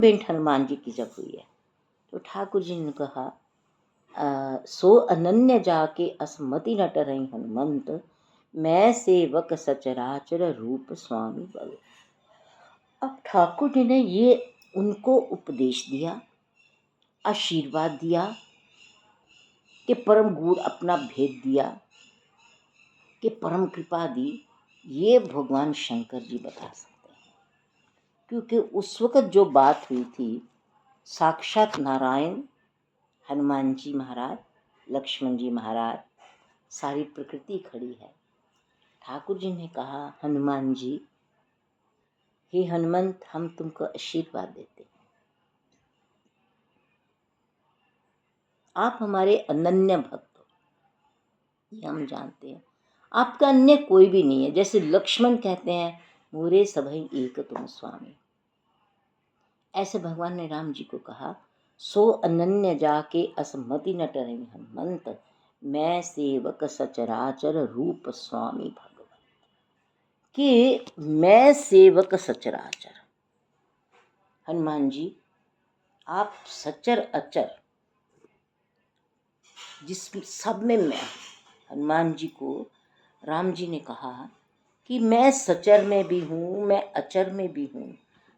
भेंट हनुमान जी की जब हुई है तो ठाकुर जी ने कहा सो अनन्य जाके असमति न टरई हनुमंत, मैं सेवक सचराचर रूप स्वामी बल। अब ठाकुर जी ने ये उनको उपदेश दिया, आशीर्वाद दिया कि परम गुण अपना भेद दिया, कि परम कृपा दी। ये भगवान शंकर जी बता सकते हैं, क्योंकि उस वक्त जो बात हुई थी साक्षात नारायण, हनुमान जी महाराज, लक्ष्मण जी महाराज, सारी प्रकृति खड़ी है। ठाकुर जी ने कहा, हनुमान जी, हे हनुमंत, हम तुमको आशीर्वाद देते हैं, आप हमारे अनन्य भक्त हो, ये हम जानते हैं। आपका अन्य कोई भी नहीं है। जैसे लक्ष्मण कहते हैं, मोरे सभई एक तुम स्वामी, ऐसे भगवान ने राम जी को कहा, सो अनन्य जाके असमति न टरई हनुमंत, मैं सेवक सचराचर रूप स्वामी भगवत। कि मैं सेवक सचराचर, हनुमान जी आप सचर अचर, जिस सब में मैं। हनुमान जी को राम जी ने कहा कि मैं सचर में भी हूँ, मैं अचर में भी हूँ।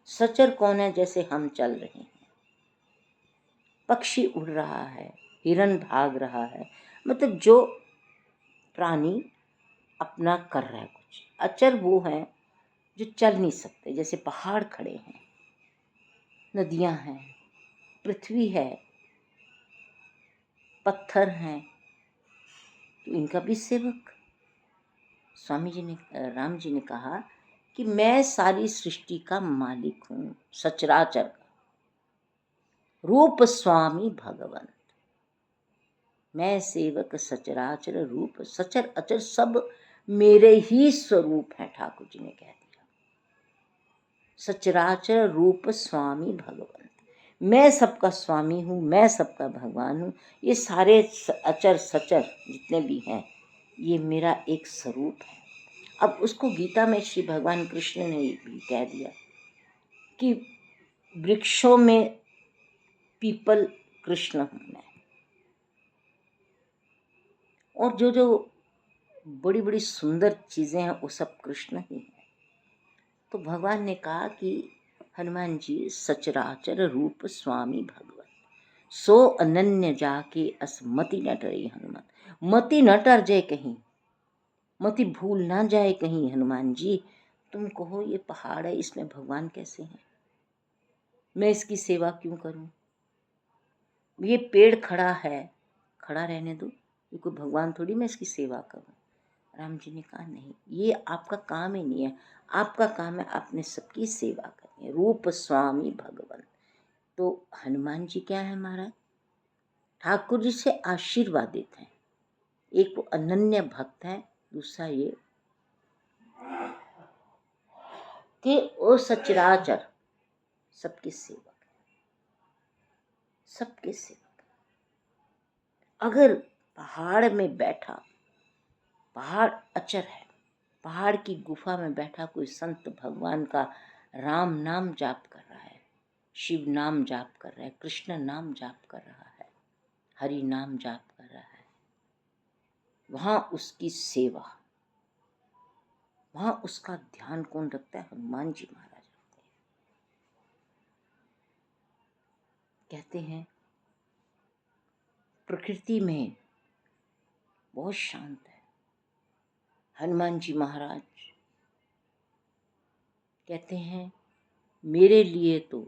सचर कौन है? जैसे हम चल रहे हैं, पक्षी उड़ रहा है, हिरन भाग रहा है, मतलब जो प्राणी अपना कर रहा है कुछ। अचर वो है जो चल नहीं सकते, जैसे पहाड़ खड़े हैं, नदियां हैं, पृथ्वी है, पत्थर हैं, तो इनका भी सेवक। स्वामी जी ने, राम जी ने कहा कि मैं सारी सृष्टि का मालिक हूँ, सचराचर का रूप स्वामी भगवंत। मैं सेवक सचराचर रूप, सचर अचर सब मेरे ही स्वरूप हैं। ठाकुर जी ने कह दिया, सचराचर रूप स्वामी भगवंत। मैं सबका स्वामी हूँ, मैं सबका भगवान हूँ। ये सारे अचर सचर जितने भी हैं, ये मेरा एक स्वरूप है। अब उसको गीता में श्री भगवान कृष्ण ने भी कह दिया कि वृक्षों में पीपल कृष्ण हूँ मैं, और जो जो बड़ी बड़ी सुंदर चीजें हैं वो सब कृष्ण ही है। तो भगवान ने कहा कि हनुमान जी सचराचर रूप स्वामी भगवत, सो अनन्य जाके असमति न टरी हनुमत। मति न टर जाए कहीं, मति भूल ना जाए कहीं। हनुमान जी तुम कहो ये पहाड़ है, इसमें भगवान कैसे हैं, मैं इसकी सेवा क्यों करूं? ये पेड़ खड़ा है, खड़ा रहने दो, ये कोई भगवान थोड़ी मैं इसकी सेवा करूं। राम जी ने कहा नहीं, ये आपका काम ही नहीं है। आपका काम है आपने सबकी सेवा करनी है, रूप स्वामी भगवान। तो हनुमान जी क्या है महाराज? ठाकुर जी से आशीर्वादित हैं। एक वो अनन्य भक्त है, दूसरा ये कि वो सचराचर सबके सेवक है, सबके सेवक। अगर पहाड़ में बैठा, पहाड़ अचर है, पहाड़ की गुफा में बैठा कोई संत भगवान का राम नाम जाप कर रहा है, शिव नाम जाप कर रहा है, कृष्ण नाम जाप कर रहा है, हरि नाम जाप कर रहा है, वहां उसकी सेवा, वहां उसका ध्यान कौन रखता है? हनुमान जी महाराज रखते हैं। कहते हैं प्रकृति में बहुत शांत है हनुमान जी महाराज। कहते हैं मेरे लिए तो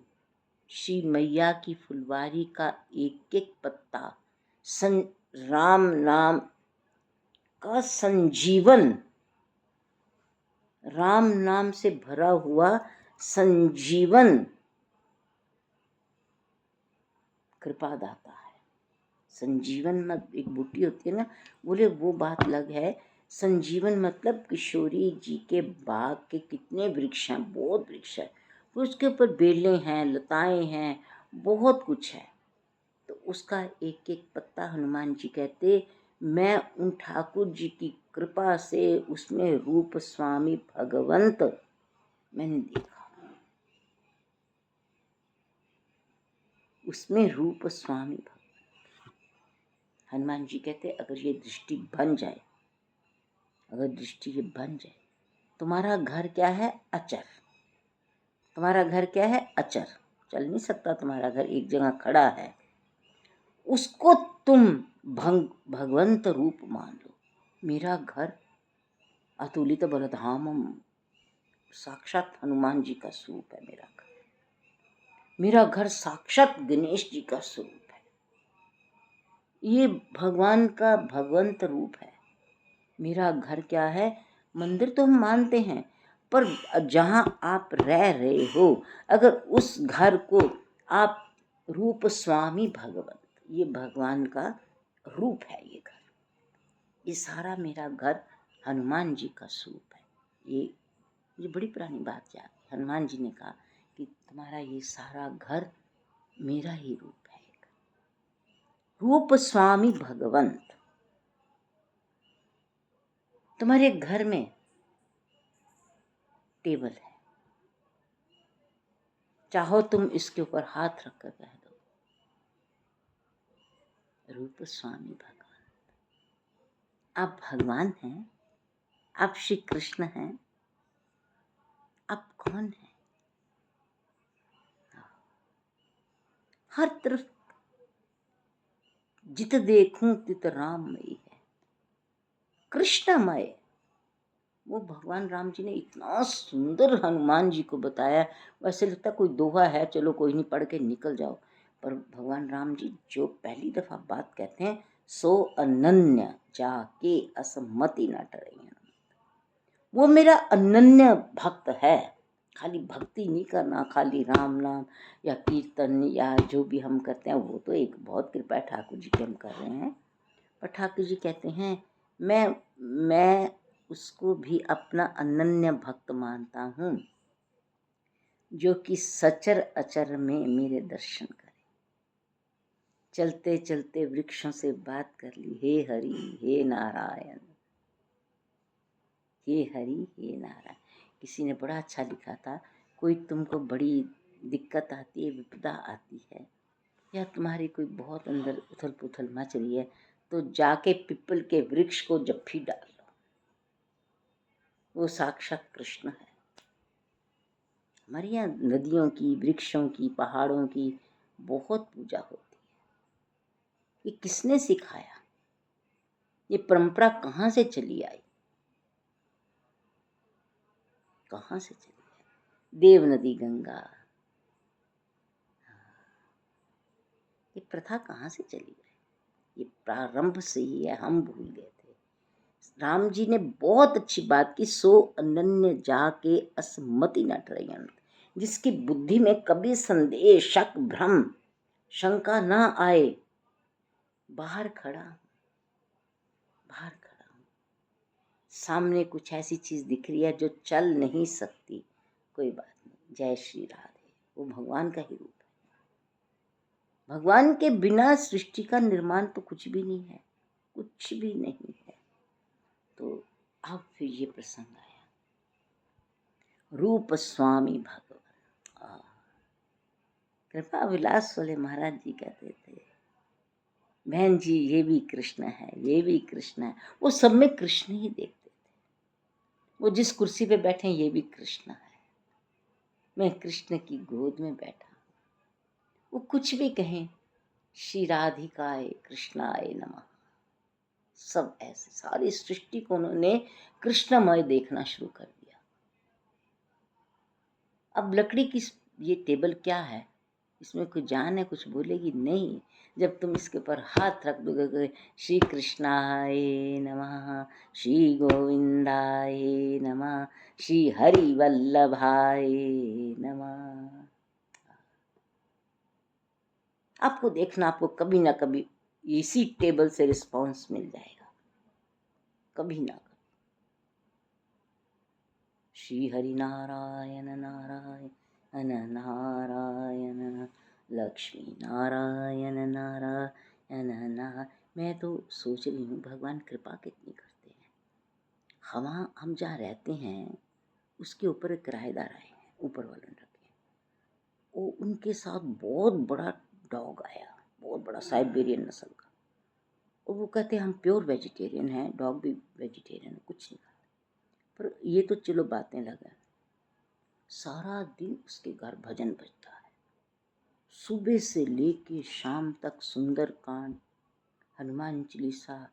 श्री मैया की फुलवारी का एक एक पत्ता राम नाम का संजीवन, राम नाम से भरा हुआ संजीवन कृपादाता है। संजीवन मत, एक बूटी होती है ना, बोले वो बात अलग है। संजीवन मतलब किशोरी जी के बाग के कितने वृक्ष हैं, बहुत वृक्ष है, उसके ऊपर बेलें हैं, लताएं हैं, बहुत कुछ है। तो उसका एक एक पत्ता हनुमान जी कहते, मैं उन ठाकुर जी की कृपा से उसमें रूप स्वामी भगवंत मैंने देखा। उसमें रूप स्वामी भगवान। हनुमान जी कहते अगर ये दृष्टि बन जाए, अगर दृष्टि ये बन जाए, तुम्हारा घर क्या है? अचर। तुम्हारा घर क्या है? अचर। चल नहीं सकता तुम्हारा घर, एक जगह खड़ा है। उसको तुम भगवंत रूप मान लो। मेरा घर अतुलित बलधामम, साक्षात हनुमान जी का स्वरूप है मेरा घर। मेरा घर साक्षात गणेश जी का स्वरूप है। ये भगवान का भगवंत रूप है। मेरा घर क्या है? मंदिर तो हम मानते हैं, पर जहाँ आप रह रहे हो, अगर उस घर को आप रूप स्वामी भगवंत, ये भगवान का रूप है ये घर, ये सारा मेरा घर हनुमान जी का स्वरूप है। ये बड़ी पुरानी बात याद है। हनुमान जी ने कहा कि तुम्हारा ये सारा घर मेरा ही रूप है। रूप स्वामी भगवंत। तुम्हारे घर में टेबल है, चाहो तुम इसके ऊपर हाथ रखकर कह दो रूप स्वामी भगवान। आप भगवान हैं, आप श्री कृष्ण हैं, आप कौन हैं? हर तरफ जित देखूं तित राममय है, कृष्णमय। वो भगवान राम जी ने इतना सुंदर हनुमान जी को बताया, वैसे लगता कोई दोहा है, चलो कोई नहीं, पढ़ के निकल जाओ। पर भगवान राम जी जो पहली दफा बात कहते हैं, सो अनन्य जाके असमति न टरे। वो मेरा अनन्य भक्त है। खाली भक्ति नहीं करना, खाली राम नाम या कीर्तन या जो भी हम करते हैं वो तो एक बहुत कृपा है ठाकुर जी की हम कर रहे हैं, पर ठाकुर जी कहते हैं मैं उसको भी अपना अनन्य भक्त मानता हूँ जो कि सचर अचर में मेरे दर्शन करे। चलते चलते वृक्षों से बात कर ली, हे हरि हे नारायण, हे हरि हे नारायण। किसी ने बड़ा अच्छा लिखा था, कोई तुमको बड़ी दिक्कत आती है, विपदा आती है, या तुम्हारी कोई बहुत अंदर उथल पुथल मच रही है, तो जाके पिपल के वृक्ष को जप्फी डाल लो, वो साक्षात कृष्ण है। हमारे यहाँ नदियों की, वृक्षों की, पहाड़ों की बहुत पूजा होती है। ये किसने सिखाया? ये परंपरा कहाँ से चली आई? कहाँ से चली आई? देव नदी गंगा, ये प्रथा कहाँ से चली आई? ये प्रारंभ से ही है, हम भूल गए थे। राम जी ने बहुत अच्छी बात की, सो अनन्य जाके असमति न टरयन। जिसकी बुद्धि में कभी संदेह, शक, भ्रम, शंका ना आए, बाहर खड़ा, बाहर खड़ा हूं, सामने कुछ ऐसी चीज दिख रही है जो चल नहीं सकती, कोई बात नहीं, जय श्री राधे, वो भगवान का ही रूप है। भगवान के बिना सृष्टि का निर्माण तो कुछ भी नहीं है, कुछ भी नहीं है। तो अब फिर ये प्रसंग आया, रूप स्वामी भगवान। कृपा विलास वाले महाराज जी कहते थे, बहन जी ये भी कृष्ण है, ये भी कृष्ण है। वो सब में कृष्ण ही देखते थे। वो जिस कुर्सी पे बैठे ये भी कृष्ण है, मैं कृष्ण की गोद में बैठा। वो कुछ भी कहें, श्री राधिकाय कृष्णाय नमः, सब ऐसे सारी सृष्टि को उन्होंने कृष्णमय देखना शुरू कर दिया। अब लकड़ी की ये टेबल क्या है, इसमें कुछ जान है, कुछ बोलेगी नहीं। जब तुम इसके ऊपर हाथ रख दोगे, श्री कृष्णाय नमः, श्री गोविंदाय नमः, श्री हरि वल्लभाय नमः, आपको देखना, आपको कभी ना कभी इसी टेबल से रिस्पॉन्स मिल जाएगा, कभी ना कभी। श्री हरि नारायण नारायण नारायण, लक्ष्मी नारायण नारायण नारायण। मैं तो सोच रही हूँ भगवान कृपा कितनी करते हैं। हम जहाँ रहते हैं उसके ऊपर एक किराएदार आए हैं, ऊपर वाले ने रखे, वो उनके साथ बहुत बड़ा डॉग आया, बहुत बड़ा साइबेरियन नस्ल का, और वो कहते हम प्योर वेजिटेरियन हैं, डॉग भी वेजिटेरियन, कुछ नहीं खाता। पर ये तो चलो बातें लगा, सारा दिन उसके घर भजन बजता है, सुबह से लेके शाम तक सुंदरकांड, हनुमान चालीसा,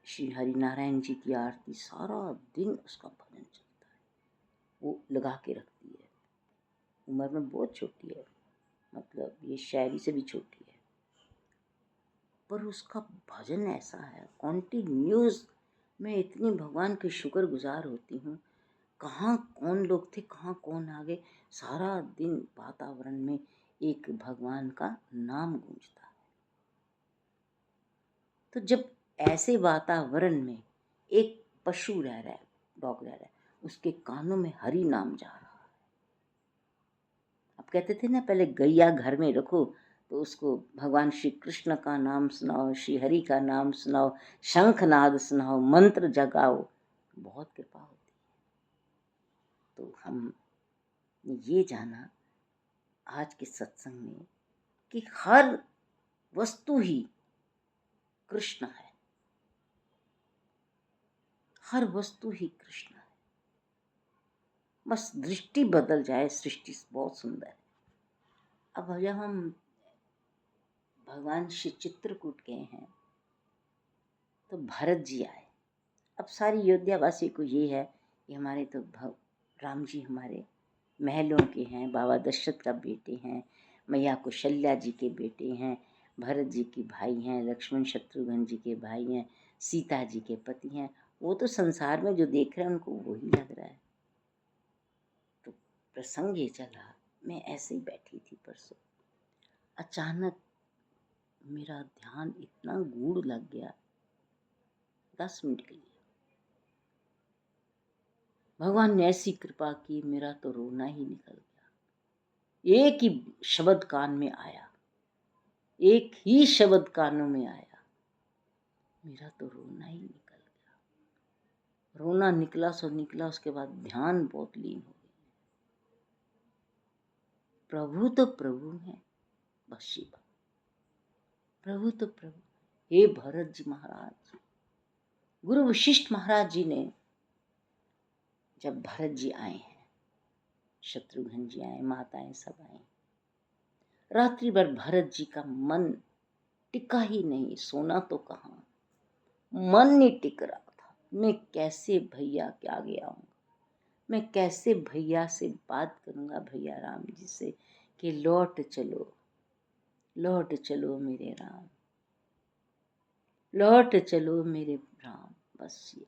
श्री हरिनारायण जी की आरती, सारा दिन उसका भजन चलता है। वो लगा के रखती है, उम्र में बहुत छोटी है, मतलब ये शायरी से भी छोटी है, पर उसका भजन ऐसा है कॉन्टिन्यूस। मैं इतनी भगवान की शुक्रगुजार होती हूँ, कहाँ कौन लोग थे, कहाँ कौन आ गए, सारा दिन वातावरण में एक भगवान का नाम गूंजता है। तो जब ऐसे वातावरण में एक पशु रह रहा है, डॉग रह रहा है, उसके कानों में हरि नाम जा रहा है। अब कहते थे ना पहले गैया घर में रखो तो उसको भगवान श्री कृष्ण का नाम सुनाओ, श्री हरि का नाम सुनाओ, शंखनाद सुनाओ, मंत्र जगाओ, बहुत कृपा होती है। तो हम ये जाना आज के सत्संग में कि हर वस्तु ही कृष्ण है, हर वस्तु ही कृष्ण है, बस दृष्टि बदल जाए, सृष्टि बहुत सुंदर है। अब जब हम भगवान श्री चित्रकूट गए हैं तो भरत जी आए। अब सारी अयोध्यावासी को ये है कि हमारे तो राम जी हमारे महलों के हैं, बाबा दशरथ का बेटे हैं, मैया कौशल्या जी के बेटे हैं, भरत जी के भाई हैं, लक्ष्मण शत्रुघ्न जी के भाई हैं, सीता जी के पति हैं। वो तो संसार में जो देख रहे हैं उनको वही लग रहा है। तो प्रसंग ये चला, मैं ऐसे ही बैठी थी परसों, अचानक मेरा ध्यान इतना गूढ़ लग गया, 10 मिनट के लिए भगवान ने ऐसी कृपा की, मेरा तो रोना ही निकल गया। एक ही शब्द कान में आया, एक ही शब्द कानों में आया, मेरा तो रोना ही निकल गया। रोना निकला सो निकला, उसके बाद ध्यान बहुत लीन हो गया। प्रभु तो प्रभु है, बस शिवा, प्रभु तो प्रभु। हे भरत जी महाराज, गुरु वशिष्ठ महाराज जी ने जब भरत जी आए हैं, शत्रुघ्न जी आए, माताएं सब आए, रात्रि भर भरत जी का मन टिका ही नहीं, सोना तो कहाँ, मन नहीं टिक रहा था। मैं कैसे भैया के आगे आऊंगा, मैं कैसे भैया से बात करूंगा, भैया राम जी से कि लौट चलो, लौट चलो मेरे राम, लौट चलो मेरे राम। बस ये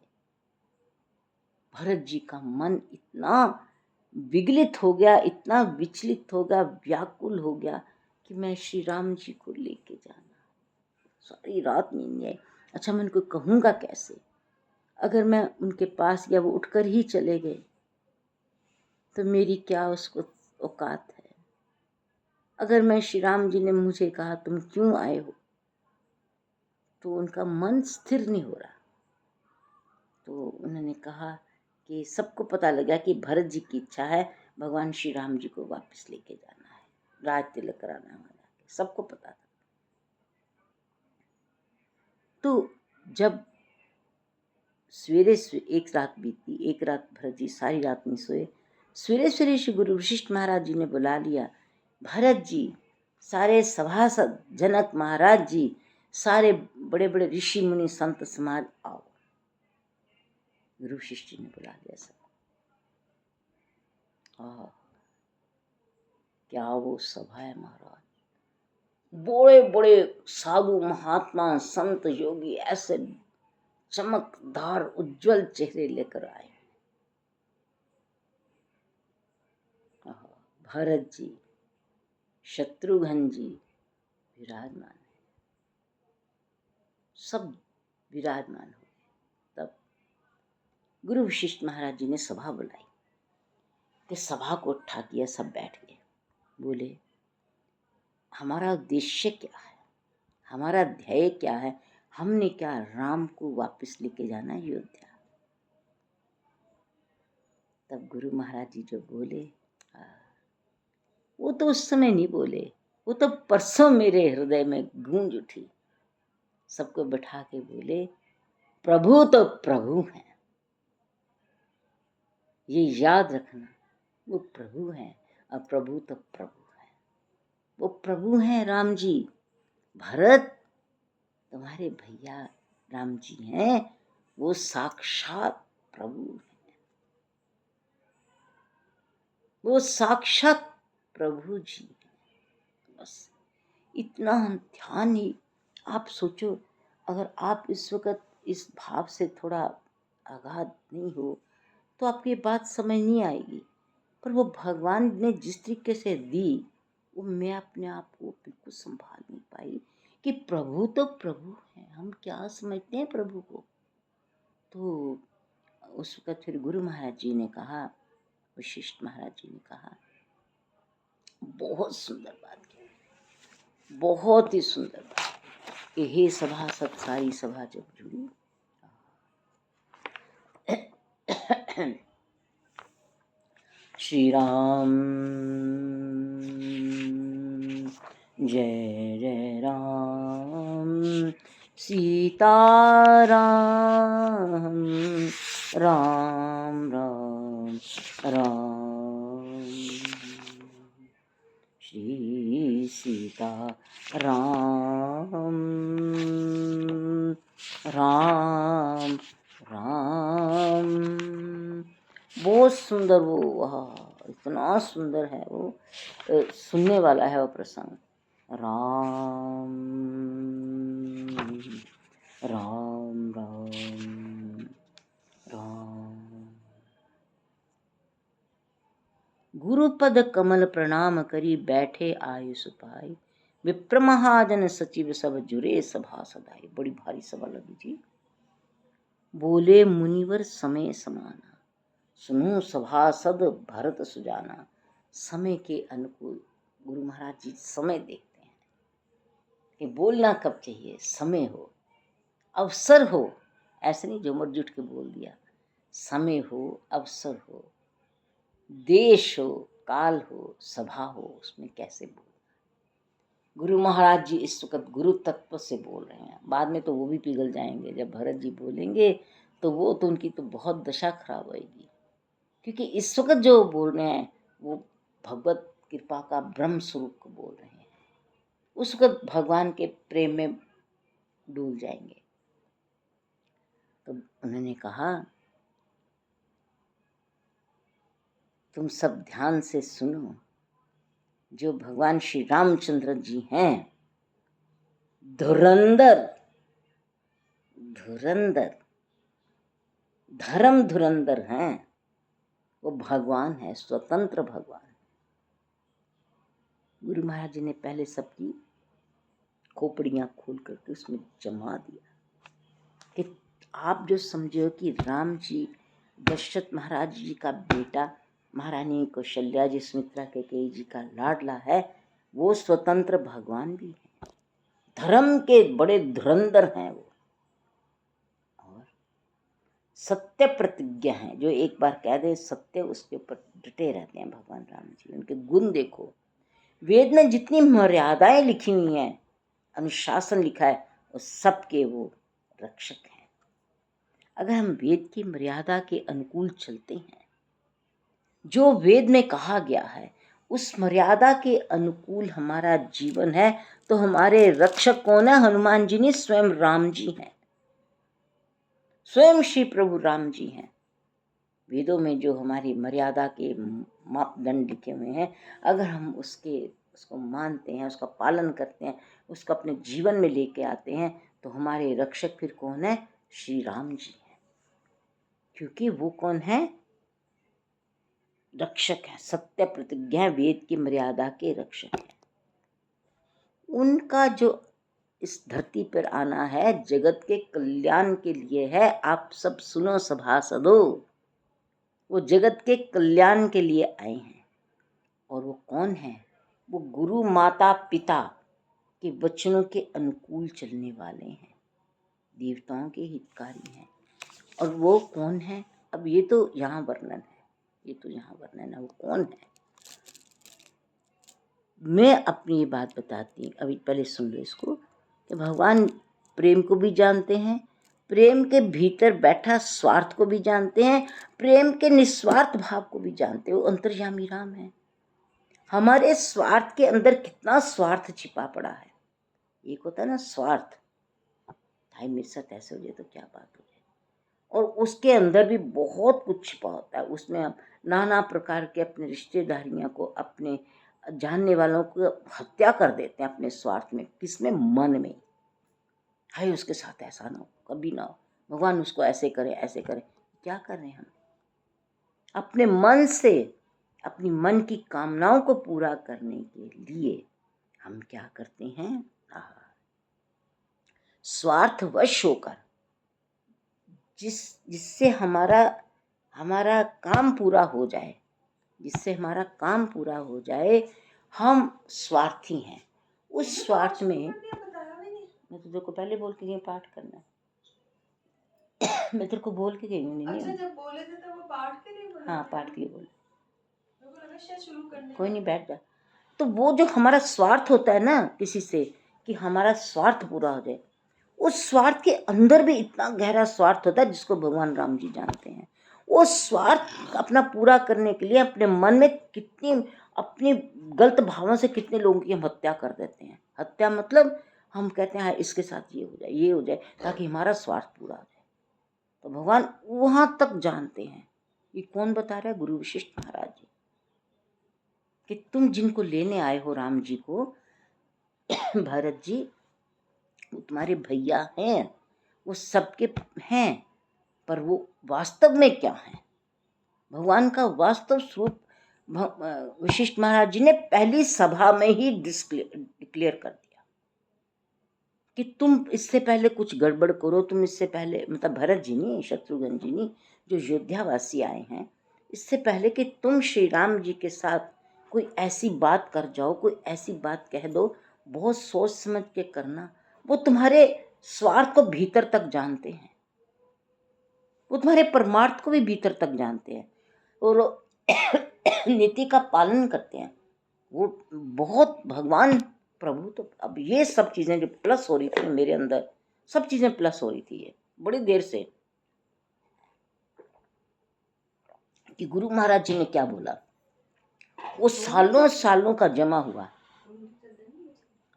भरत जी का मन इतना विगलित हो गया, इतना विचलित हो गया, व्याकुल हो गया कि मैं श्री राम जी को लेके जाना। सारी रात नींद नहीं आई। अच्छा, मैं उनको कहूँगा कैसे? अगर मैं उनके पास गया, वो उठकर ही चले गए तो मेरी क्या उसको औकात है? अगर मैं श्री राम जी ने मुझे कहा तुम क्यों आए हो, तो उनका मन स्थिर नहीं हो रहा। तो उन्होंने कहा कि सबको पता लगा कि भरत जी की इच्छा है भगवान श्री राम जी को वापस लेके जाना है, राज तिलक कराना वाला, सबको पता था। तो जब सवेरे एक रात बीती, एक रात भरत जी सारी रात नहीं सोए। सवेरे सवेरे श्री गुरु वशिष्ठ महाराज जी ने बुला लिया, भरत जी, सारे सभासद, जनक महाराज जी, सारे बड़े बड़े ऋषि मुनि संत समाज आओ। गुरु वशिष्ठ जी ने बुला लिया सब। क्या वो सभा है महाराज, बड़े बड़े साधु महात्मा संत योगी ऐसे चमकदार उज्जवल चेहरे लेकर आए। भरत जी, शत्रुघ्न जी विराजमान है, सब विराजमान हो गए। तब गुरु वशिष्ठ महाराज जी ने सभा बुलाई कि सभा को उठा किया, सब बैठ गए। बोले हमारा उद्देश्य क्या है, हमारा ध्येय क्या है, हमने क्या राम को वापस लेके जाना है अयोध्या। तब गुरु महाराज जी जो बोले, वो तो उस समय नहीं बोले, वो तो परसों मेरे हृदय में गूंज उठी। सबको बैठा के बोले, प्रभु तो प्रभु हैं, ये याद रखना, वो प्रभु हैं और प्रभु तो प्रभु है। वो प्रभु हैं राम जी। भरत, तुम्हारे भैया राम जी हैं, वो साक्षात प्रभु हैं, वो साक्षात प्रभु जी हैं। बस इतना हम ध्यान ही, आप सोचो, अगर आप इस वक्त इस भाव से थोड़ा आगाध नहीं हो तो आपको ये बात समझ नहीं आएगी। पर वो भगवान ने जिस तरीके से दी, वो मैं अपने आप को बिल्कुल संभाल नहीं पाई कि प्रभु तो प्रभु हैं, हम क्या समझते हैं प्रभु को। तो उस वक्त फिर गुरु महाराज जी ने कहा, वशिष्ठ महाराज जी ने कहा, बहुत सुंदर बात की, बहुत ही सुंदर बात कि हे सभासद, सारी सभा जब जुड़ी, श्री राम जय जय राम, सीता राम राम राम राम, श्री सीता राम राम राम। बहुत सुंदर वो, वाह, इतना सुंदर है वो, सुनने वाला है वो प्रसंग। राम राम राम राम। गुरुपद कमल प्रणाम करी, बैठे आयुष पाई, विप्र महाजन सचिव सब जुरे सभा सदाई। बड़ी भारी सभा लगी थी। बोले मुनिवर समय समाना, सुनो सभासद भरत सुजाना। समय के अनुकूल गुरु महाराज जी समय देखते हैं कि बोलना कब चाहिए, समय हो, अवसर हो, ऐसे नहीं जो मर्जी उठ के बोल दिया। समय हो, अवसर हो, देश हो, काल हो, सभा हो, उसमें कैसे बोल। गुरु महाराज जी इस वक्त गुरु तत्व से बोल रहे हैं। बाद में तो वो भी पिघल जाएंगे, जब भरत जी बोलेंगे तो वो तो उनकी तो बहुत दशा खराब होगी, क्योंकि इस वक्त जो बोल रहे हैं वो भगवत कृपा का ब्रह्म स्वरूप को बोल रहे हैं। उस वक्त भगवान के प्रेम में डूब जाएंगे। तो उन्होंने कहा, तुम सब ध्यान से सुनो, जो भगवान श्री रामचंद्र जी हैं, धुरंधर धुरंधर धर्म धुरंधर हैं। वो भगवान है, स्वतंत्र भगवान। गुरु महाराज जी ने पहले सबकी खोपड़ियां खोल करके उसमें जमा दिया कि आप जो समझो कि राम जी दशरथ महाराज जी का बेटा, महारानी कौशल्या जी, सुमित्रा कैकेयी जी का लाडला है, वो स्वतंत्र भगवान भी है, धर्म के बड़े धुरंधर हैं वो, और सत्य प्रतिज्ञा हैं। जो एक बार कह दे सत्य, उसके ऊपर डटे रहते हैं भगवान राम जी। उनके गुण देखो, वेद में जितनी मर्यादाएं लिखी हुई हैं, अनुशासन लिखा है, उस सब के वो रक्षक हैं। अगर हम वेद की मर्यादा के अनुकूल चलते हैं, जो वेद में कहा गया है उस मर्यादा के अनुकूल हमारा जीवन है, तो हमारे रक्षक कौन है? हनुमान जी नहीं, स्वयं राम जी हैं, स्वयं श्री प्रभु राम जी हैं। वेदों में जो हमारी मर्यादा के मापदंड लिखे हुए हैं, अगर हम उसको मानते हैं, उसका पालन करते हैं, उसको अपने जीवन में लेके आते हैं, तो हमारे रक्षक फिर कौन है? श्री राम जी हैं। क्योंकि वो कौन है? रक्षक है, सत्य प्रतिज्ञा, वेद की मर्यादा के रक्षक हैं। उनका जो इस धरती पर आना है जगत के कल्याण के लिए है। आप सब सुनो सभासदो, वो जगत के कल्याण के लिए आए हैं। और वो कौन है? वो गुरु माता पिता के वचनों के अनुकूल चलने वाले हैं, देवताओं के हितकारी हैं। और वो कौन है? अब ये तो यहाँ वर्णन है, ये तो यहाँ वर्णन है। वो कौन है? मैं अपनी ये बात बताती हूँ, अभी पहले सुन लो इसको, कि भगवान प्रेम को भी जानते हैं, प्रेम के भीतर बैठा स्वार्थ को भी जानते हैं, प्रेम के निस्वार्थ भाव को भी जानते हैं। वो अंतर्यामी राम है। हमारे स्वार्थ के अंदर कितना स्वार्थ छिपा पड़ा है। एक होता है ना स्वार्थ, भाई मेरे साथ ऐसे हो जाए तो क्या बात हो जाए, और उसके अंदर भी बहुत कुछ छिपा होता है। उसमें हम नाना प्रकार के अपने रिश्तेदारियों को, अपने जानने वालों को हत्या कर देते हैं अपने स्वार्थ में। किसमें? मन में। हाय उसके साथ ऐसा ना हो, कभी ना हो, भगवान उसको ऐसे करे ऐसे करे। क्या कर रहे हैं हम? अपने मन से, अपनी मन की कामनाओं को पूरा करने के लिए हम क्या करते हैं? स्वार्थवश होकर, जिससे हमारा काम पूरा हो जाए, जिससे हमारा काम पूरा हो जाए, हम स्वार्थी हैं। उस स्वार्थ में मैं तो तेरे को पहले बोल के गई पाठ करना। मैं तेरे को बोल के गई हूँ। नहीं अच्छा, जब बोले थे तब वो पाठ के लिए बोले? हाँ, पाठ के लिए बोले। शुरू करने कोई नहीं, बैठ जा। तो वो जो हमारा स्वार्थ होता है ना किसी से, कि हमारा स्वार्थ पूरा हो जाए, उस स्वार्थ के अंदर भी इतना गहरा स्वार्थ होता है जिसको भगवान राम जी जानते हैं। वो स्वार्थ अपना पूरा करने के लिए अपने मन में कितनी, अपनी गलत भावों से कितने लोगों की हम हत्या कर देते हैं। हत्या मतलब हम कहते हैं इसके साथ ये हो जाए, ये हो जाए, ताकि हमारा स्वार्थ पूरा हो जाए। तो भगवान वहां तक जानते हैं। ये कौन बता रहा है? गुरु वशिष्ठ महाराज जी, कि तुम जिनको लेने आए हो राम जी को, भरत जी, वो तुम्हारे भैया हैं, वो सबके हैं, पर वो वास्तव में क्या है? भगवान का वास्तव स्वरूप वशिष्ठ महाराज जी ने पहली सभा में ही डिक्लेयर कर दिया कि तुम इससे पहले कुछ गड़बड़ करो, तुम इससे पहले, मतलब भरत जी नहीं, शत्रुघ्न जी नहीं, जो अयोध्यावासी आए हैं, इससे पहले कि तुम श्री राम जी के साथ कोई ऐसी बात कर जाओ, कोई ऐसी बात कह दो, बहुत सोच समझ के करना। वो तुम्हारे स्वार्थ को भीतर तक जानते हैं, वो तुम्हारे परमार्थ को भी भीतर तक जानते हैं, और नीति का पालन करते हैं। वो बहुत भगवान प्रभु। तो अब ये सब चीज़ें जो प्लस हो रही थी मेरे अंदर, सब चीज़ें प्लस हो रही थी ये बड़ी देर से, कि गुरु महाराज जी ने क्या बोला, वो सालों सालों का जमा हुआ,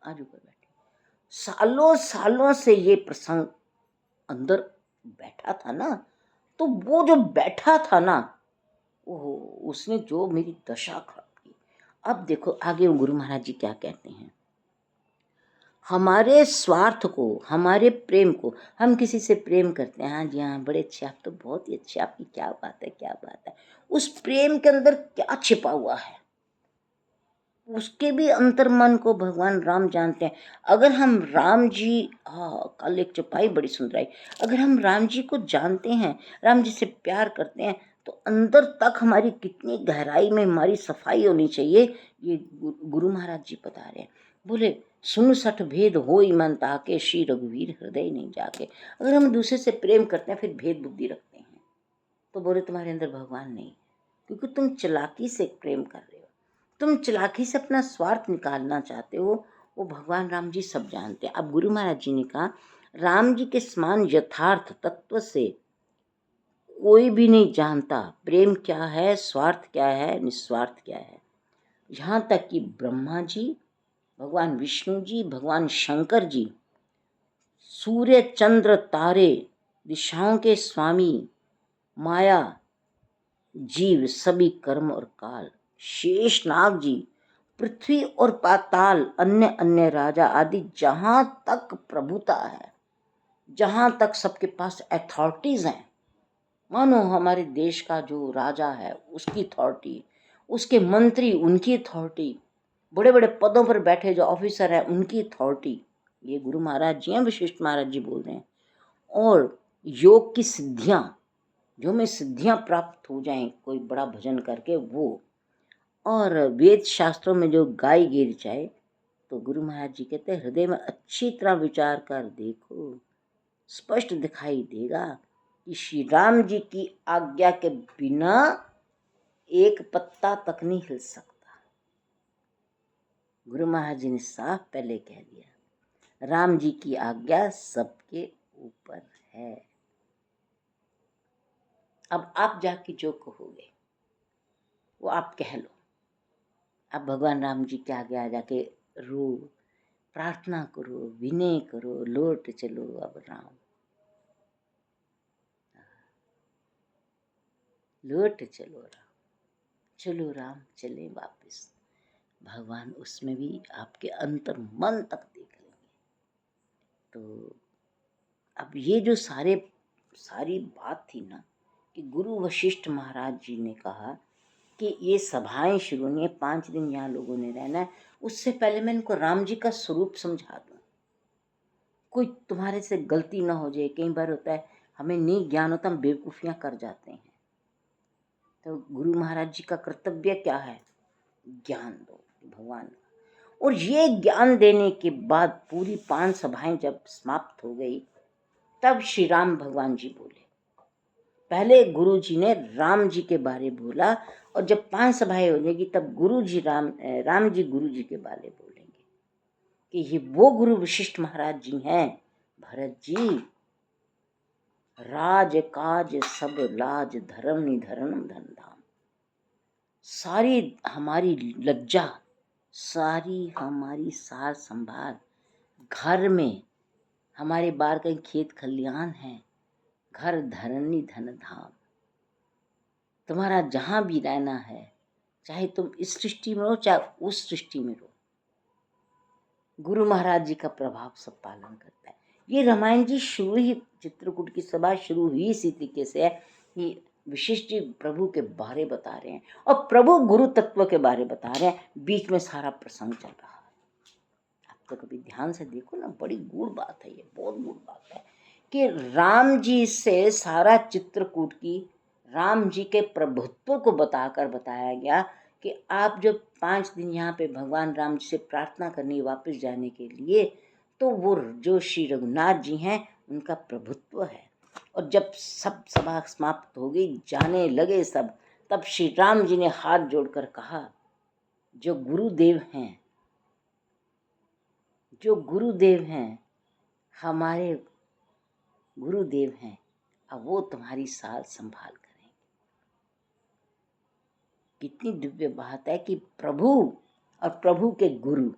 आज ऊपर बैठे, सालों सालों से ये प्रसंग अंदर बैठा था ना। तो वो जो बैठा था ना, ओहो, उसने जो मेरी दशा खराब की। अब देखो आगे गुरु महाराज जी क्या कहते हैं। हमारे स्वार्थ को, हमारे प्रेम को, हम किसी से प्रेम करते हैं, हाँ जी हाँ बड़े अच्छे, आप तो बहुत ही अच्छे, आपकी क्या बात है, क्या बात है। उस प्रेम के अंदर क्या छिपा हुआ है, उसके भी अंतर मन को भगवान राम जानते हैं। अगर हम राम जी, हाँ कल एक चौपाई बड़ी सुंदर आई, अगर हम राम जी को जानते हैं, राम जी से प्यार करते हैं, तो अंदर तक हमारी कितनी गहराई में हमारी सफाई होनी चाहिए, ये गुरु महाराज जी बता रहे हैं। बोले सुन सठ भेद हो मन ताके, श्री रघुवीर हृदय नहीं जाके। अगर हम दूसरे से प्रेम करते हैं फिर भेद बुद्धि रखते हैं, तो बोले तुम्हारे अंदर भगवान नहीं, क्योंकि तुम चलाकी से प्रेम कर रहे हो, तुम चलाकी से अपना स्वार्थ निकालना चाहते हो। वो भगवान राम जी सब जानते हैं। अब गुरु महाराज जी ने कहा, राम जी के समान यथार्थ तत्व से कोई भी नहीं जानता प्रेम क्या है, स्वार्थ क्या है, निस्वार्थ क्या है। यहाँ तक कि ब्रह्मा जी, भगवान विष्णु जी, भगवान शंकर जी, सूर्य चंद्र तारे, दिशाओं के स्वामी, माया, जीव, सभी कर्म और काल, शेष नाग जी, पृथ्वी और पाताल, अन्य अन्य राजा आदि, जहां तक प्रभुता है, जहां तक सबके पास अथॉरिटीज हैं, मानो हमारे देश का जो राजा है उसकी अथॉरिटी, उसके मंत्री उनकी अथॉरिटी, बड़े बड़े पदों पर बैठे जो ऑफिसर हैं उनकी अथॉरिटी, ये गुरु महाराज जी हैं, वशिष्ठ महाराज जी बोल रहे हैं। और योग की सिद्धियां, जो में सिद्धियां प्राप्त हो जाएं कोई बड़ा भजन करके वो, और वेद शास्त्रों में जो गाई गिर जाए, तो गुरु महाराज जी कहते हैं हृदय में अच्छी तरह विचार कर देखो, स्पष्ट दिखाई देगा कि श्री राम जी की आज्ञा के बिना एक पत्ता तक नहीं हिल सकता। गुरु महाराज जी ने साफ पहले कह दिया, राम जी की आज्ञा सबके ऊपर है। अब आप जाके जो कहोगे वो आप कह लो। अब भगवान राम जी के आगे जाके रो, प्रार्थना करो, विनय करो, लौट चलो अब राम, लौट चलो राम, चलो राम चले वापस। भगवान उसमें भी आपके अंतर मन तक देख लेंगे। तो अब ये जो सारी बात थी ना कि गुरु वशिष्ठ महाराज जी ने कहा कि ये सभाएं शुरू नहीं है, 5 दिन यहाँ लोगों ने रहना है, उससे पहले मैं इनको राम जी का स्वरूप समझा दूं, कोई तुम्हारे से गलती ना हो जाए। कई बार होता है हमें नहीं ज्ञान होता, हम बेवकूफ़ियाँ कर जाते हैं। तो गुरु महाराज जी का कर्तव्य क्या है? ज्ञान दो भगवान। और ये ज्ञान देने के बाद पूरी 5 सभाएं जब समाप्त हो गई, तब श्री राम भगवान जी बोले। पहले गुरु जी ने राम जी के बारे बोला, और जब 5 सभाएं हो जाएगी तब राम जी गुरु जी के बारे बोलेंगे कि ये वो गुरु वशिष्ठ महाराज जी हैं। भरत जी, राज काज सब लाज, धर्म निधर्म धन धाम, सारी हमारी लज्जा, सारी हमारी सार संभाल, घर में हमारे बाहर कहीं खेत खलियान है, घर धरनी धन धाम, तुम्हारा जहाँ भी रहना है, चाहे तुम इस सृष्टि में हो चाहे उस सृष्टि में रहो, गुरु महाराज जी का प्रभाव सब पालन करता है। ये रामायण जी शुरू ही, चित्रकूट की सभा शुरू ही इसी तरीके से है कि विशिष्ट जी प्रभु के बारे बता रहे हैं और प्रभु गुरु तत्व के बारे बता रहे हैं, बीच में सारा प्रसंग चल रहा है। आप तो कभी ध्यान से देखो ना, बड़ी गूढ़ बात है ये, बहुत गूढ़ बात है कि राम जी से सारा चित्रकूट की राम जी के प्रभुत्व को बताया गया कि आप जब 5 दिन यहाँ पे भगवान राम जी से प्रार्थना करनी वापस जाने के लिए, तो वो जो श्री रघुनाथ जी हैं उनका प्रभुत्व है। और जब सब सभा समाप्त हो गई, जाने लगे सब, तब श्री राम जी ने हाथ जोड़कर कहा, जो गुरुदेव हैं हमारे गुरुदेव हैं, अब वो तुम्हारी साल संभाल करेंगे। कितनी दिव्य बात है कि प्रभु और प्रभु के गुरु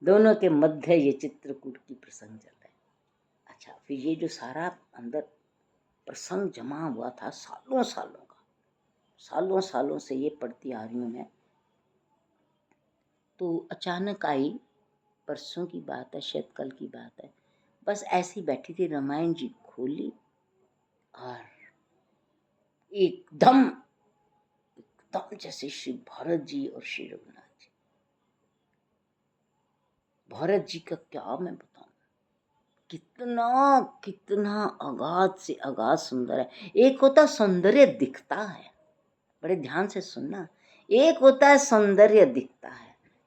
दोनों के मध्य ये चित्रकूट की प्रसंग चल रहा है। अच्छा, फिर ये जो सारा अंदर प्रसंग जमा हुआ था सालों सालों से ये पढ़ती आ रही हूँ मैं, तो अचानक आई, परसों की बात है, शायद कल की बात है, बस ऐसी बैठी थी, रामायण जी खोली और एकदम जैसे श्री भरत जी और श्री रघुनाथ जी, भरत जी का क्या मैं बताऊं, कितना अगाध से अगाध सुंदर है। एक होता सौंदर्य दिखता है, बड़े ध्यान से सुनना, एक होता है सौंदर्य दिखता है,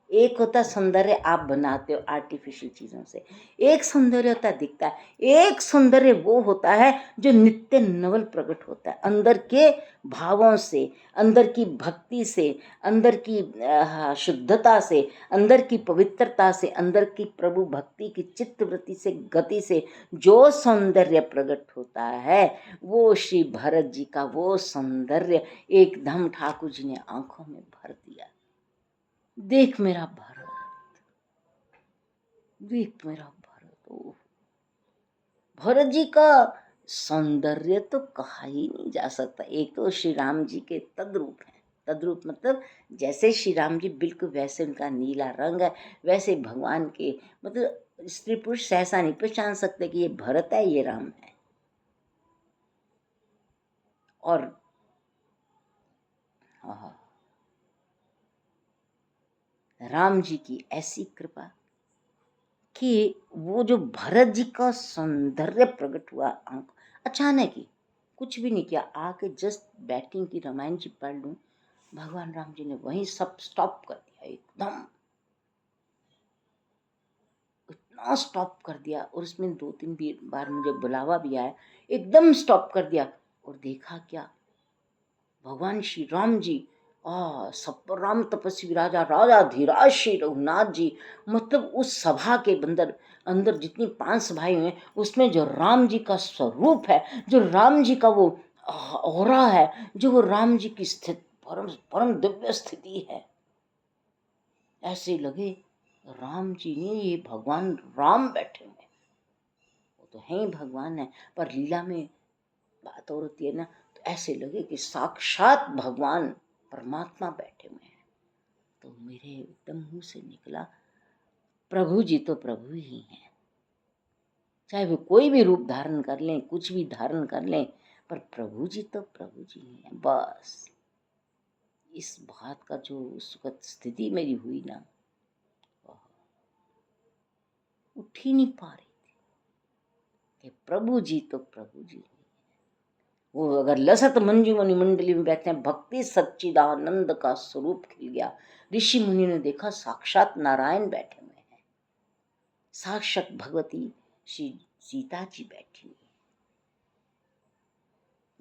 एक होता है सौंदर्य आप बनाते हो आर्टिफिशियल चीज़ों से, एक सौंदर्य होता है दिखता है, एक सौंदर्य वो होता है जो नित्य नवल प्रकट होता है, अंदर के भावों से, अंदर की भक्ति से, अंदर की शुद्धता से, अंदर की पवित्रता से, अंदर की प्रभु भक्ति की चित्तवृत्ति से, गति से जो सौंदर्य प्रकट होता है, वो श्री भरत जी का वो सौंदर्य एकदम ठाकुर जी ने आंखों में भर दिया। देख मेरा भरत, देख मेरा भरत। ओ, भरत जी का सौंदर्य तो कहा ही नहीं जा सकता। एक तो श्री राम जी के तद्रूप है, तद्रूप मतलब जैसे श्री राम जी बिल्कुल वैसे उनका नीला रंग है, वैसे भगवान के, मतलब स्त्री पुरुष ऐसा नहीं पहचान सकते कि ये भरत है ये राम है। और हाँ, राम जी की ऐसी कृपा कि वो जो भरत जी का सौंदर्य प्रकट हुआ आंख, अचानक ही, कुछ भी नहीं किया, आके जस्ट बैटिंग की रामायण जी पढ़ लूं, भगवान राम जी ने वहीं सब स्टॉप कर दिया, एकदम इतना स्टॉप कर दिया। और उसमें 2-3 बार मुझे बुलावा भी आया, एकदम स्टॉप कर दिया और देखा क्या, भगवान श्री राम जी सब राम तपस्वी राजा, राजा धीराज श्री रघुनाथ जी, मतलब उस सभा के अंदर अंदर जितनी 5 सभाएं हैं उसमें जो राम जी का स्वरूप है, जो राम जी का वो ऑरा है, जो वो राम जी की स्थिति परम परम दिव्य स्थिति है, ऐसे लगे राम जी ने, ये भगवान राम बैठे हुए, वो तो है ही भगवान है, पर लीला में बात और होती है ना, तो ऐसे लगे कि साक्षात भगवान परमात्मा बैठे हुए हैं। तो मेरे एकदम मुंह से निकला, प्रभु जी तो प्रभु ही हैं, चाहे वे कोई भी रूप धारण कर लें, कुछ भी धारण कर लें, पर प्रभु जी तो प्रभु जी ही हैं। बस इस बात का जो उस वक्त स्थिति मेरी हुई ना, उठ ही नहीं पा रही थी कि प्रभु जी तो प्रभु जी ही। वो अगर लसत मंजू मुनि मंडली में बैठते हैं, भक्ति सच्चिदानंद का स्वरूप खिल गया। ऋषि मुनि ने देखा साक्षात नारायण बैठे हुए हैं, साक्षात भगवती श्री सीता जी बैठी हुई।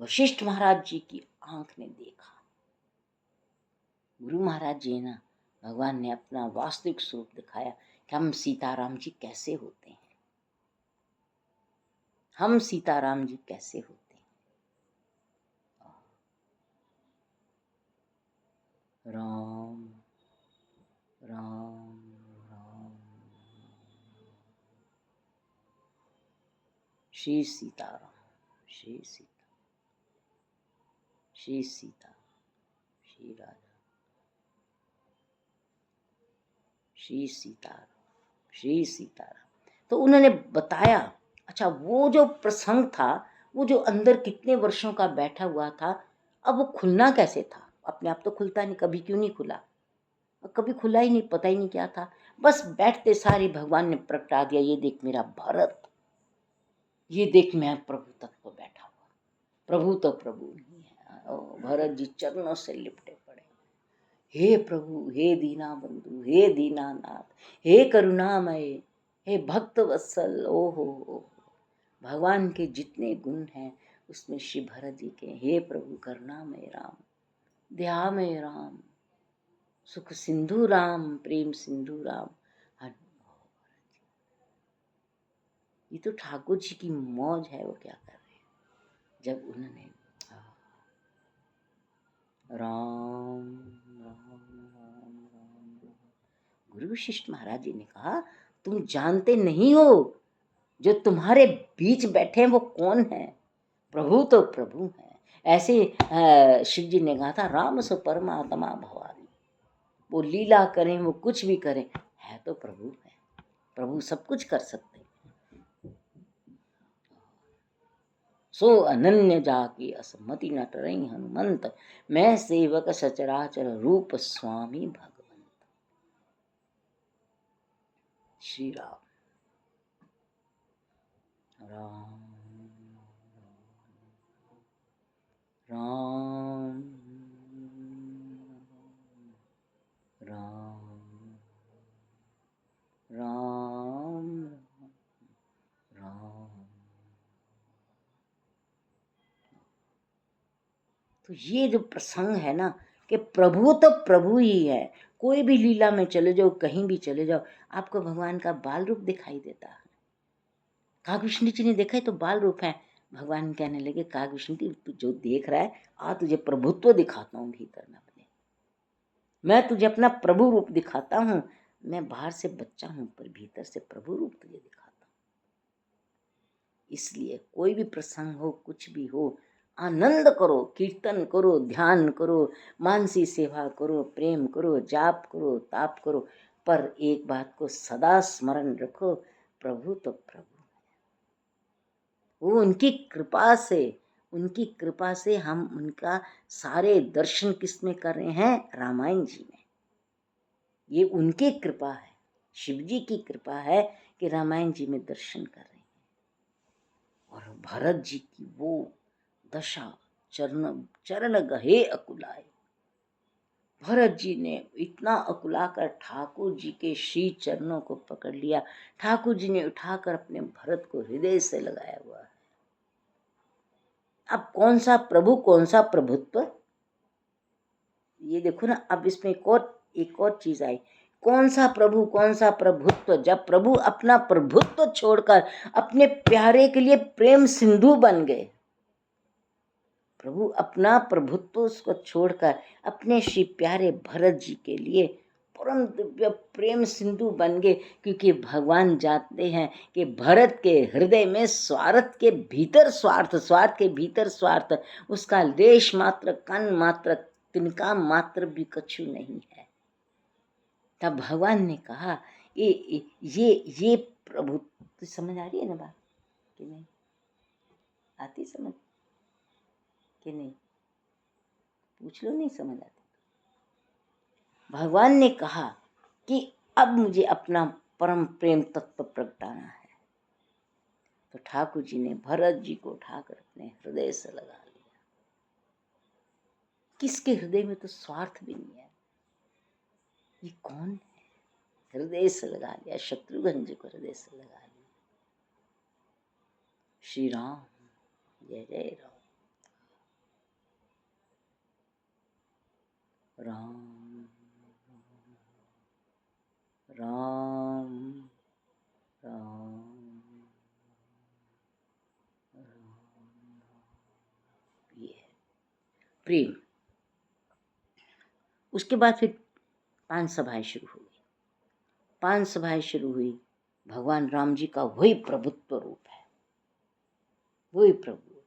वशिष्ठ महाराज जी की आंख ने देखा, गुरु महाराज जी ना, भगवान ने अपना वास्तविक स्वरूप दिखाया कि हम सीताराम जी कैसे होते हैं, हम सीताराम जी कैसे होते हैं। राम राम राम, श्री सीताराम, श्री सीता, श्री सीता, श्री राधा, श्री सीताराम, श्री सीताराम। तो उन्होंने बताया, अच्छा वो जो प्रसंग था, वो जो अंदर कितने वर्षों का बैठा हुआ था, अब वो खुलना कैसे था? अपने आप तो खुलता नहीं, कभी क्यों नहीं खुला, कभी खुला ही नहीं, पता ही नहीं क्या था। बस बैठते सारे भगवान ने प्रगटा दिया, ये देख मेरा भरत, ये देख मैं प्रभु तत्व बैठा हुआ, प्रभु तो प्रभु ही है। भरत जी चरणों से लिपटे पड़े, हे प्रभु, हे दीना बंधु, हे दीनानाथ, हे करुणामय, हे भक्त वत्सल। ओहो, भगवान के जितने गुण हैं उसमें श्री भरत जी के, हे प्रभु करुणामय राम, दयामय राम, सुख सिंधु राम, प्रेम सिंधु राम। ये तो ठाकुर जी की मौज है, वो क्या कर रहे हैं जब उन्होंने राम राम राम राम। गुरु वशिष्ठ महाराज जी ने कहा, तुम जानते नहीं हो जो तुम्हारे बीच बैठे हैं वो कौन है? प्रभु तो प्रभु है। ऐसे शिव जी ने कहा था, राम सो परमात्मा भवानी, वो लीला करें, वो कुछ भी करें, है तो प्रभु है, प्रभु सब कुछ कर सकते हैं। सो अनन्य जाकी असमति न टरई हनुमंत, मैं सेवक सचराचर रूप स्वामी भगवंत। श्री राम राम राम राम राम राम। तो ये जो प्रसंग है ना, कि प्रभु तो प्रभु ही है, कोई भी लीला में चले जाओ, कहीं भी चले जाओ, आपको भगवान का बाल रूप दिखाई देता है। कागविष्णु जी ने देखा है तो बाल रूप है। भगवान कहने लगे, कागविष्णु जी तू जो देख रहा है, आ तुझे प्रभुत्व दिखाता हूँ भीतर में अपने, मैं तुझे अपना प्रभु रूप दिखाता हूँ। मैं बाहर से बच्चा हूँ पर भीतर से प्रभु रूप तुझे दिखाता हूँ। इसलिए कोई भी प्रसंग हो, कुछ भी हो, आनंद करो, कीर्तन करो, ध्यान करो, मानसी सेवा करो, प्रेम करो, जाप करो, ताप करो, पर एक बात को सदा स्मरण रखो, प्रभु तो प्रभु, वो उनकी कृपा से हम उनका सारे दर्शन किस में कर रहे हैं? रामायण जी में। ये उनकी कृपा है, शिव जी की कृपा है कि रामायण जी में दर्शन कर रहे हैं। और भरत जी की वो दशा, चरण गहे अकुलाए, भरत जी ने इतना अकुलाकर ठाकुर जी के श्री चरणों को पकड़ लिया। ठाकुर जी ने उठाकर अपने भरत को हृदय से लगाया हुआ है। अब कौन सा प्रभु, कौन सा प्रभुत्व? ये देखो ना, अब इसमें एक और चीज आई, कौन सा प्रभु, कौन सा प्रभुत्व। जब प्रभु अपना प्रभुत्व छोड़कर अपने प्यारे के लिए प्रेम सिंधु बन गए, प्रभु अपना प्रभुत्व उसको छोड़कर अपने श्री प्यारे भरत जी के लिए परम दिव्य प्रेम सिंधु बन गए, क्योंकि भगवान जानते हैं कि भरत के हृदय में स्वार्थ के भीतर स्वार्थ, स्वार्थ के भीतर स्वार्थ, उसका लेश मात्र, कण मात्र, तिनका मात्र भी कछु नहीं है। तब भगवान ने कहा ये प्रभु, तो समझ आ रही है ना बात कि नहीं? आती समझ कि नहीं? पूछ लो, नहीं समझ आती। भगवान ने कहा कि अब मुझे अपना परम प्रेम तत्व प्रगटाना है। तो ठाकुर जी ने भरत जी को उठाकर अपने हृदय से लगा लिया। किसके हृदय में तो स्वार्थ भी नहीं है, ये कौन है? हृदय से लगा लिया, शत्रुघ्न जी को हृदय से लगा लिया। श्री राम, जय जय राम। राम राम राम राम, ये है प्रेम। उसके बाद फिर 5 सभाएं शुरू हो गई। 5 सभाएं शुरू हुई, भगवान राम जी का वही प्रभुत्व रूप है, वही प्रभु,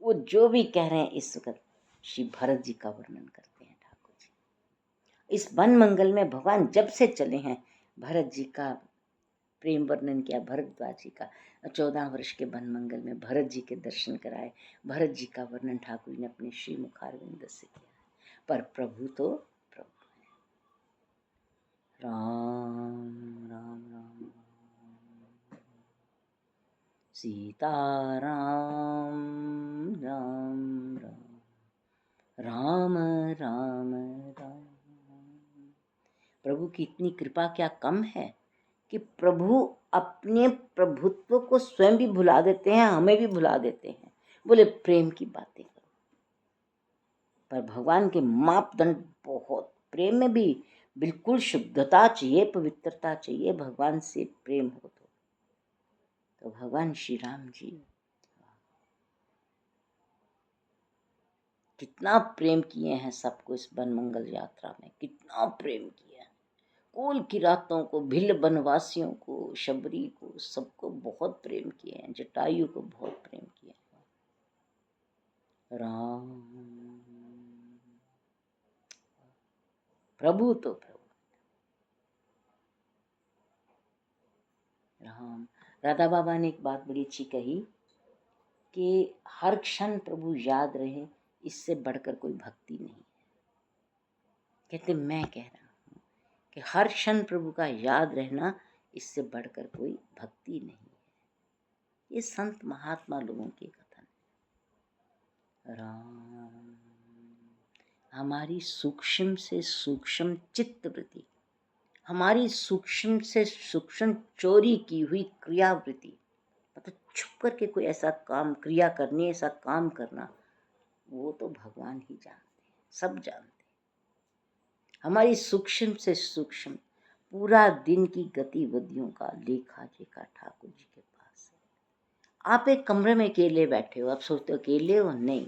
वो जो भी कह रहे हैं इस वक्त श्री भरत जी का वर्णन करते हैं ठाकुर जी। इस वन मंगल में भगवान जब से चले हैं, भरत जी का प्रेम वर्णन किया, भरद्वाज जी का 14 वर्ष के वन मंगल में भरत जी के दर्शन कराए, भरत जी का वर्णन ठाकुर ने अपने श्री मुखारविंद से किया। पर प्रभु तो प्रभु है। राम राम राम सीता राम राम राम राम राम राम। प्रभु की इतनी कृपा क्या कम है कि प्रभु अपने प्रभुत्व को स्वयं भी भुला देते हैं, हमें भी भुला देते हैं, बोले प्रेम की बातें करो। पर भगवान के मापदंड बहुत, प्रेम में भी बिल्कुल शुद्धता चाहिए, पवित्रता चाहिए, भगवान से प्रेम हो तो भगवान श्री राम जी कितना प्रेम किए हैं सबको इस वन मंगल यात्रा में, कितना प्रेम किया है। कुल किरातों को, भिल बनवासियों को, शबरी को, सबको बहुत प्रेम किए हैं, जटायु को बहुत प्रेम किया है। राम प्रभु तो प्रभु राम। राधा बाबा ने एक बात बड़ी अच्छी कही कि हर क्षण प्रभु याद रहे, इससे बढ़कर कोई भक्ति नहीं है। कहते मैं कह रहा हूँ कि हर क्षण प्रभु का याद रहना, इससे बढ़कर कोई भक्ति नहीं है। ये संत महात्मा लोगों के कथन है। राम, हमारी सूक्ष्म से सूक्ष्म चित्त वृत्ति, हमारी सूक्ष्म से सूक्ष्म चोरी की हुई क्रियावृत्ति, मतलब छुप करके कोई ऐसा काम, क्रिया करनी, ऐसा काम करना, वो तो भगवान ही जानते हैं, सब जानते हैं। हमारी सूक्ष्म से सूक्ष्म पूरा दिन की गतिविधियों का लेखा जोखा ठाकुर जी के पास है। आप एक कमरे में अकेले बैठे हो, आप सोचते हो अकेले हो, नहीं,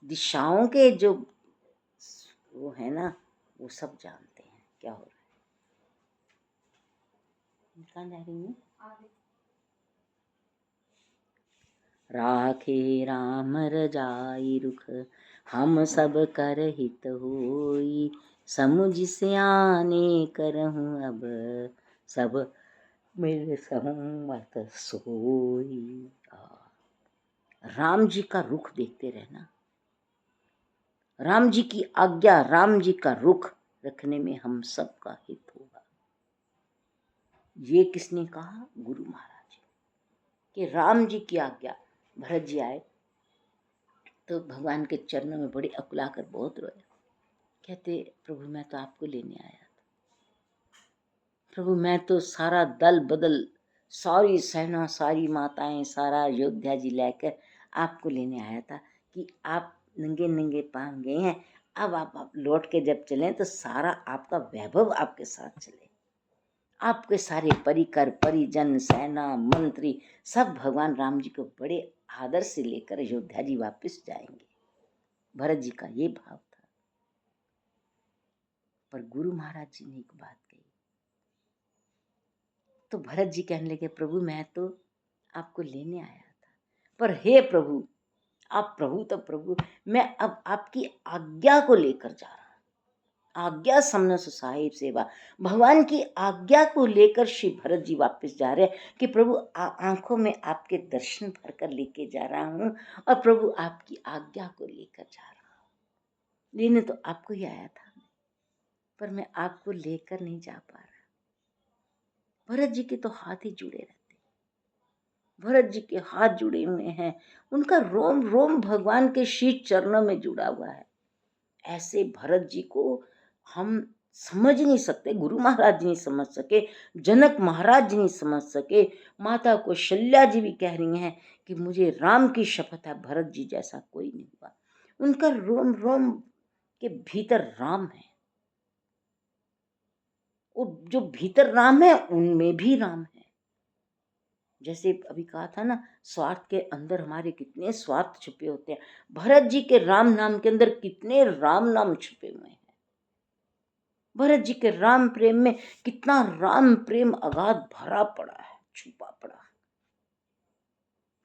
दिशाओं के जो वो है ना, वो सब जानते हैं क्या हो रहा है। कहाँ जा रही हूँ? राखे राम रजाई रुख, हम सब कर हित होई, समुझ सियाने करहूँ अब, सब मिल सहमत सोई। राम जी का रुख देखते रहना, राम जी की आज्ञा, राम जी का रुख रखने में हम सबका हित होगा। ये किसने कहा? गुरु महाराज जी, कि राम जी की आज्ञा। भरत जी आए तो भगवान के चरणों में बड़े अकुला कर बहुत रोए। कहते प्रभु मैं तो आपको लेने आया था, प्रभु मैं तो सारा दल बदल, सारी सेना, सारी माताएं, सारा अयोध्या जी लेकर आपको लेने आया था कि आप नंगे नंगे पांव गए हैं, अब आप लौट के जब चलें तो सारा आपका वैभव आपके साथ चले, आपके सारे परिकर परिजन सेना मंत्री सब भगवान राम जी को बड़े आदर से लेकर अयोध्या जी वापस जाएंगे। भरत जी का ये भाव था। पर गुरु महाराज जी ने एक बात कही, तो भरत जी कहने लगे प्रभु मैं तो आपको लेने आया था, पर हे प्रभु आप प्रभु तो प्रभु, मैं अब आपकी आज्ञा को लेकर जा रहा हूं। आज्ञा समन साहिब सेवा, भगवान की आज्ञा को लेकर श्री भरत जी वापस जा रहे हैं कि प्रभु आंखों में आपके दर्शन भर कर लेके जा रहा हूं और प्रभु आपकी आज्ञा को लेकर जा रहा हूं। लेने तो आपको ही आया था, पर मैं आपको लेकर नहीं जा पा रहा। भरत जी के तो हाथ ही जुड़े रहते, भरत जी के हाथ जुड़े हुए हैं, उनका रोम रोम भगवान के श्री चरणों में जुड़ा हुआ है। ऐसे भरत जी को हम समझ नहीं सकते, गुरु महाराज जी नहीं समझ सके, जनक महाराज जी नहीं समझ सके, माता कौशल्या जी भी कह रही हैं कि मुझे राम की शपथ है भरत जी जैसा कोई नहीं हुआ। उनका रोम रोम के भीतर राम है, वो जो भीतर राम है उनमें भी राम है। जैसे अभी कहा था ना, स्वार्थ के अंदर हमारे कितने स्वार्थ छुपे होते हैं, भरत जी के राम नाम के अंदर कितने राम नाम छुपे हुए हैं। भरत जी के राम प्रेम में कितना राम प्रेम अगाध भरा पड़ा है, छुपा पड़ा है।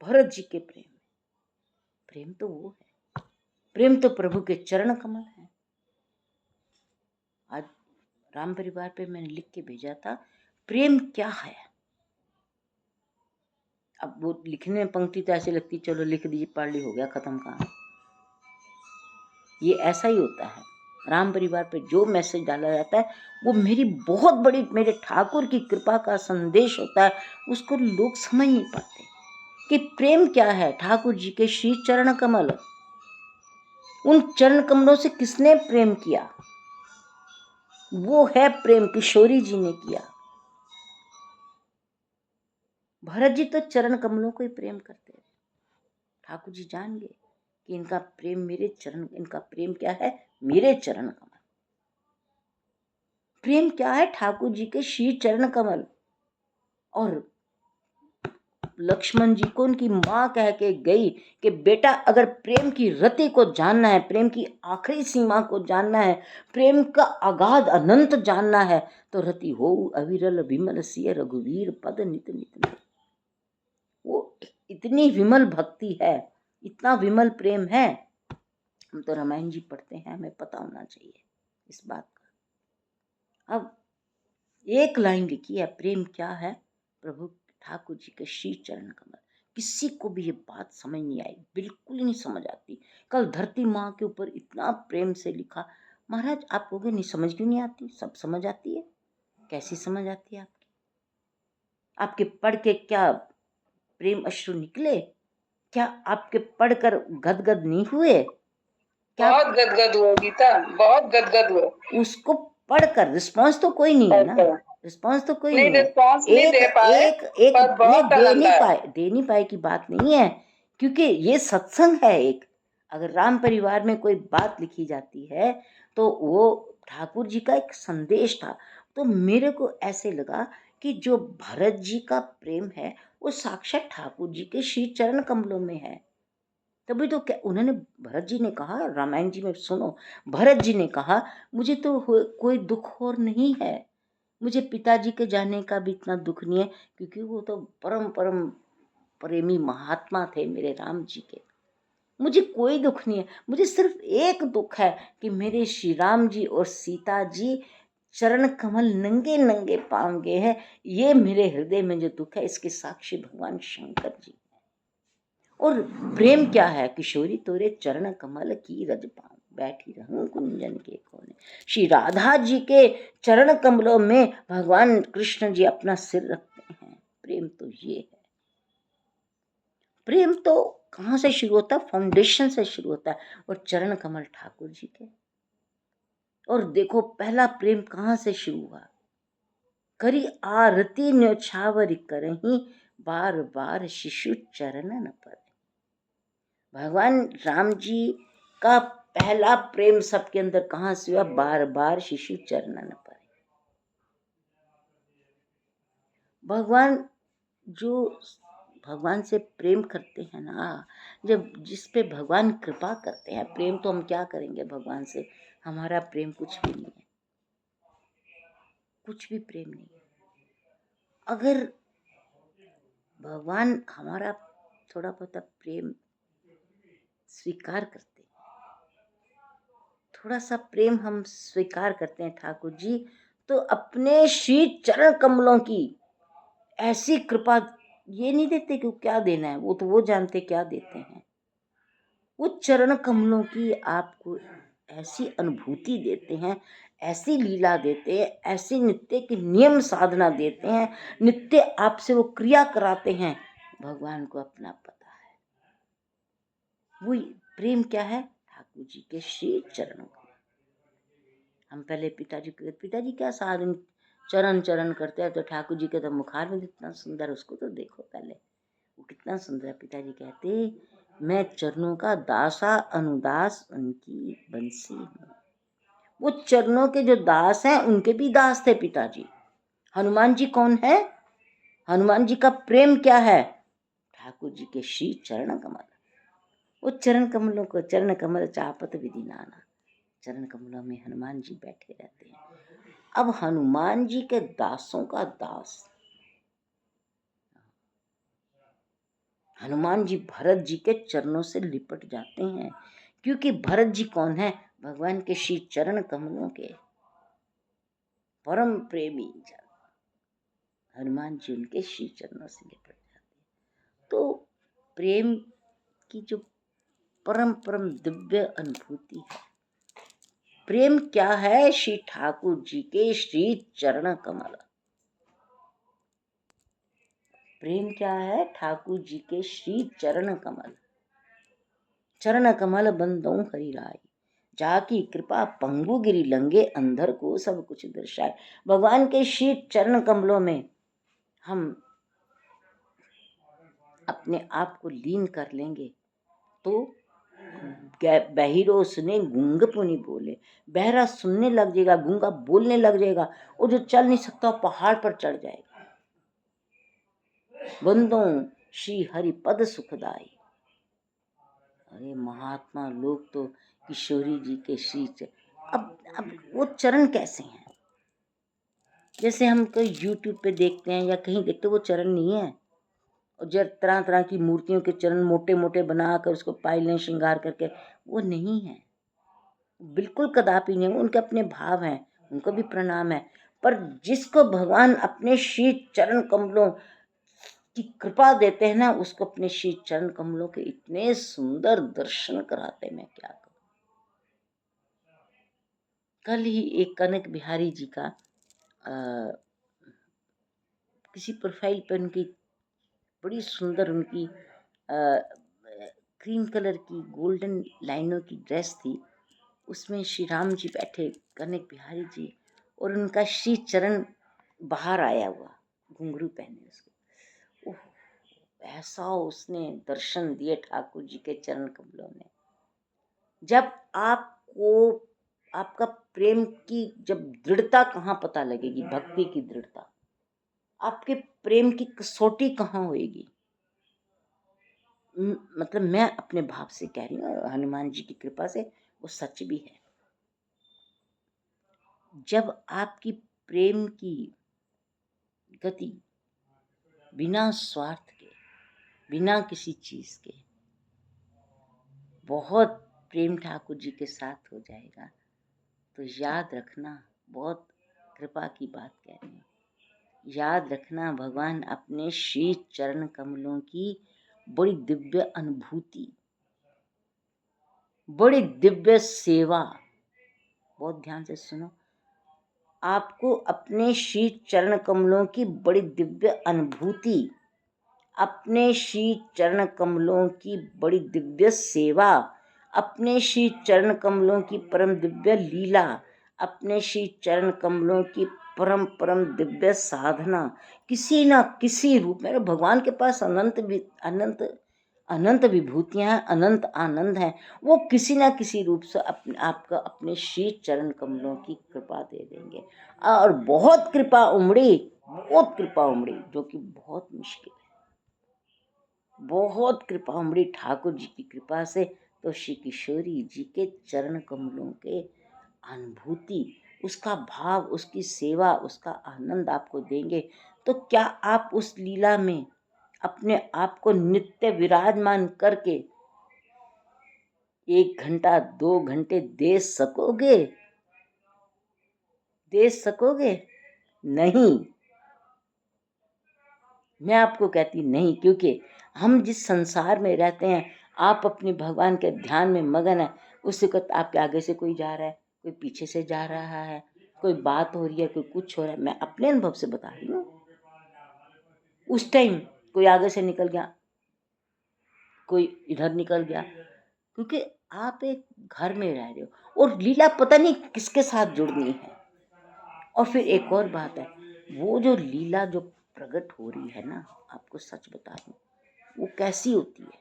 भरत जी के प्रेम, प्रेम तो वो है, प्रेम तो प्रभु के चरण कमल है। आज राम परिवार पे मैंने लिख के भेजा था प्रेम क्या है। अब वो लिखने में पंक्ति तो ऐसी लगती, चलो लिख दीजिए पढ़ ली हो गया खत्म कहानी। ये ऐसा ही होता है, राम परिवार पे जो मैसेज डाला जाता है वो मेरी बहुत बड़ी, मेरे ठाकुर की कृपा का संदेश होता है। उसको लोग समझ नहीं पाते कि प्रेम क्या है। ठाकुर जी के श्री चरण कमल, उन चरण कमलों से किसने प्रेम किया, वो है प्रेम, किशोरी जी ने किया। भरत जी तो चरण कमलों को ही प्रेम करते हैं। ठाकुर जी जान गए कि इनका प्रेम मेरे चरण, इनका प्रेम क्या है, मेरे चरण कमल। प्रेम क्या है, ठाकुर जी के श्री चरण कमल। और लक्ष्मण जी को उनकी माँ कह के गई कि बेटा अगर प्रेम की रति को जानना है, प्रेम की आखिरी सीमा को जानना है, प्रेम का अगाध अनंत जानना है, तो रति हो अविरल विमल सिय रघुवीर पद नित नित। वो इतनी विमल भक्ति है, इतना विमल प्रेम है। हम तो रामायण जी पढ़ते हैं, हमें पता होना चाहिए इस बात का। अब एक लाइन लिखी है, प्रेम क्या है, प्रभु ठाकुर जी के श्री चरण कमल। किसी को भी ये बात समझ नहीं आई, बिल्कुल ही नहीं समझ आती। कल धरती माँ के ऊपर इतना प्रेम से लिखा, महाराज आप कहोगे नहीं समझ क्यों नहीं आती, सब समझ आती है। कैसी समझ आती है आपकी? आपके पढ़ के क्या प्रेम अश्रु निकले? क्या आपके पढ़कर गदगद नहीं हुए? क्या बहुत गदगद हुआ गीता, बहुत गदगद हुआ। उसको पढ़कर रिस्पॉन्स तो कोई नहीं है ना, रिस्पॉन्स तो कोई नहीं है। रिस्पॉन्स नहीं एक दे पाए, एक एक पर बहुत नहीं दे आनंद नहीं आया। पाए, दे नहीं पाए की बात नहीं है, क्योंकि ये सत्संग है एक। अगर राम परिवार में कोई बात लिखी जाती है तो वो ठाकुर जी का एक संदेश था। तो मेरे को ऐसे लगा कि जो भरत जी का प्रेम है वो साक्षात ठाकुर जी के श्री चरण कमलों में है। तभी तो क्या उन्होंने, भरत जी ने कहा, रामायण जी में सुनो, भरत जी ने कहा मुझे तो कोई दुख और नहीं है, मुझे पिताजी के जाने का भी इतना दुख नहीं है, क्योंकि वो तो परम परम प्रेमी महात्मा थे मेरे राम जी के। मुझे कोई दुख नहीं है, मुझे सिर्फ एक दुख है कि मेरे श्री राम जी और सीता जी चरण कमल नंगे नंगे पांव गए हैं। ये मेरे हृदय में जो दुख है, इसके साक्षी भगवान शंकर जी। और प्रेम क्या है, किशोरी तोरे चरण कमल की रज पाऊं, बैठी रहूं कुंजन के कोने। श्री राधा जी के चरण कमलों में भगवान कृष्ण जी अपना सिर रखते हैं। प्रेम तो ये है। प्रेम तो कहाँ से शुरू होता है, फाउंडेशन से शुरू होता है, और चरण कमल ठाकुर जी के। और देखो पहला प्रेम कहाँ से शुरू हुआ, करी आरती न्योछावर करही, बार बार शिशु चरण न पर। भगवान राम जी का पहला प्रेम सबके अंदर कहाँ से हुआ? बार बार शिशु चरणन पर। भगवान जो भगवान से प्रेम करते हैं ना, जब जिस पे भगवान कृपा करते हैं, प्रेम तो हम क्या करेंगे भगवान से? हमारा प्रेम कुछ भी नहीं है, कुछ भी प्रेम नहीं है। अगर भगवान हमारा थोड़ा बहुत प्रेम स्वीकार करते हैं, थोड़ा सा प्रेम हम स्वीकार करते हैं ठाकुर जी, तो अपने श्री चरण कमलों की ऐसी कृपा, ये नहीं देते कि क्या देना है, वो तो वो जानते क्या देते हैं। वो चरण कमलों की आपको ऐसी अनुभूति देते हैं, ऐसी लीला देते हैं, ऐसी नित्य की नियम साधना देते हैं, नित्य आपसे वो क्रिया कराते हैं। भगवान को अपना पता है वो प्रेम क्या है, ठाकुर जी के श्री चरणों का। हम पहले पिताजी क्या साधन चरण चरण करते हैं, तो ठाकुर जी के तो मुखार में कितना सुंदर, उसको तो देखो पहले, वो कितना सुंदर। पिताजी कहते, मैं चरणों का दासा अनुदास उनकी बंसी हूँ। वो चरणों के जो दास हैं उनके भी दास थे पिताजी। हनुमान जी कौन है? हनुमान जी का प्रेम क्या है? ठाकुर जी के श्री चरण कमल। वो चरण कमलों को, चरण कमल चापत विधि नाना, चरण कमलों में हनुमान जी बैठे रहते हैं। अब हनुमान जी के दासों का दास, हनुमान जी भरत जी के चरणों से लिपट जाते हैं, क्योंकि भरत जी कौन है? भगवान के श्री चरण कमलों के परम प्रेमी जन। हनुमान जी उनके श्री चरणों से लिपट जाते हैं। तो प्रेम की जो परम परम दिव्य अनुभूति है, प्रेम क्या है? श्री ठाकुर जी के श्री चरण कमल। प्रेम क्या है? ठाकुर जी के श्री चरण कमल। चरण कमल बंदों हरि राय, जाकी कृपा पंगु गिरी लंगे, अंधर को सब कुछ दर्शाए। भगवान के श्री चरण कमलों में हम अपने आप को लीन कर लेंगे तो बहिरो सुने गूंग पुनि बोले, बहरा सुनने लग जाएगा, गूंगा बोलने लग जाएगा, और जो चल नहीं सकता पहाड़ पर चढ़ जाएगा। बंदों श्री हरि पद सुखदाई। अरे महात्मा लोग तो किशोरी जी के श्री अब वो चरण कैसे हैं? जैसे हम कोई यूट्यूब पे देखते हैं या कहीं देखते, वो चरण नहीं है। और जब तरह तरह की मूर्तियों के चरण मोटे मोटे बनाकर उसको पायलें श्रृंगार करके, वो नहीं है, बिल्कुल कदापि नहीं। उनके अपने भाव हैं, उनको भी प्रणाम है। पर जिसको भगवान अपने श्री चरण कमलों की कृपा देते हैं ना, उसको अपने श्री चरण कमलों के इतने सुंदर दर्शन कराते, मैं क्या कहूँ। कल ही एक कनक बिहारी जी का किसी प्रोफाइल पर उनकी बड़ी सुंदर, उनकी क्रीम कलर की गोल्डन लाइनों की ड्रेस थी, उसमें श्री राम जी बैठे, कनक बिहारी जी, और उनका श्री चरण बाहर आया हुआ, घुंघरू पहने उसको। ओह, ऐसा उसने दर्शन दिए ठाकुर जी के चरण कमलों में। जब आपको आपका प्रेम की जब दृढ़ता कहाँ पता लगेगी, भक्ति की दृढ़ता, आपके प्रेम की कसौटी कहाँ होएगी। मतलब मैं अपने भाव से कह रही हूँ, हनुमान जी की कृपा से वो सच भी है। जब आपकी प्रेम की गति बिना स्वार्थ के, बिना किसी चीज के, बहुत प्रेम ठाकुर जी के साथ हो जाएगा, तो याद रखना, बहुत कृपा की बात कह रही हूँ, याद रखना, भगवान अपने श्री चरण कमलों की बड़ी दिव्य अनुभूति, बड़ी दिव्य सेवा, बहुत ध्यान से सुनो, आपको अपने श्री चरण कमलों की बड़ी दिव्य अनुभूति, अपने श्री चरण कमलों की बड़ी दिव्य सेवा, अपने श्री चरण कमलों की परम दिव्य लीला, अपने श्री चरण कमलों की परम परम दिव्य साधना, किसी न किसी रूप में। भगवान के पास अनंत अनंत विभूतियाँ हैं, अनंत आनंद है। वो किसी ना किसी रूप से अपने आपका अपने श्री चरण कमलों की कृपा दे देंगे। और बहुत कृपा उमड़ी, बहुत कृपा उमड़ी, जो कि बहुत मुश्किल है। बहुत कृपा उमड़ी ठाकुर जी की कृपा से, तो श्री किशोरी जी के चरण कमलों के अनुभूति, उसका भाव, उसकी सेवा, उसका आनंद आपको देंगे। तो क्या आप उस लीला में अपने आप को नित्य विराजमान करके 1 घंटा 2 घंटे दे सकोगे? दे सकोगे? नहीं। मैं आपको कहती नहीं, क्योंकि हम जिस संसार में रहते हैं, आप अपने भगवान के ध्यान में मगन है। उस वक्त आपके आगे से कोई जा रहा है, कोई पीछे से जा रहा है, कोई बात हो रही है, कोई कुछ हो रहा है। मैं अपने अनुभव से बता रही हूँ। उस टाइम कोई आगे से निकल गया, कोई इधर निकल गया, क्योंकि आप एक घर में रह रहे हो और लीला पता नहीं किसके साथ जुड़नी है। और फिर एक और बात है, वो जो लीला जो प्रकट हो रही है ना, आपको सच बता दूं, वो कैसी होती है।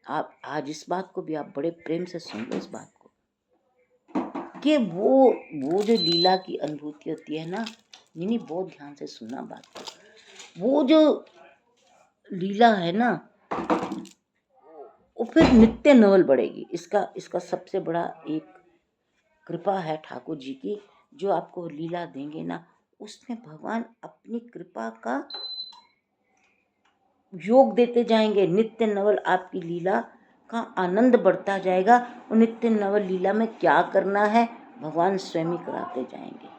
आप आज इस बात को भी आप बड़े प्रेम से सुन लो, इस बात को, कि वो जो लीला की अनुभूति होती है ना, नहीं बहुत ध्यान से सुनना बात को। वो जो लीला है ना, वो फिर नित्य नवल बढ़ेगी। इसका सबसे बड़ा एक कृपा है ठाकुर जी की, जो आपको लीला देंगे ना, उसमें भगवान अपनी कृपा का योग देते जाएंगे। नित्य नवल आपकी लीला का आनंद बढ़ता जाएगा। और नित्य नवल लीला में क्या करना है, भगवान स्वयं ही कराते जाएंगे।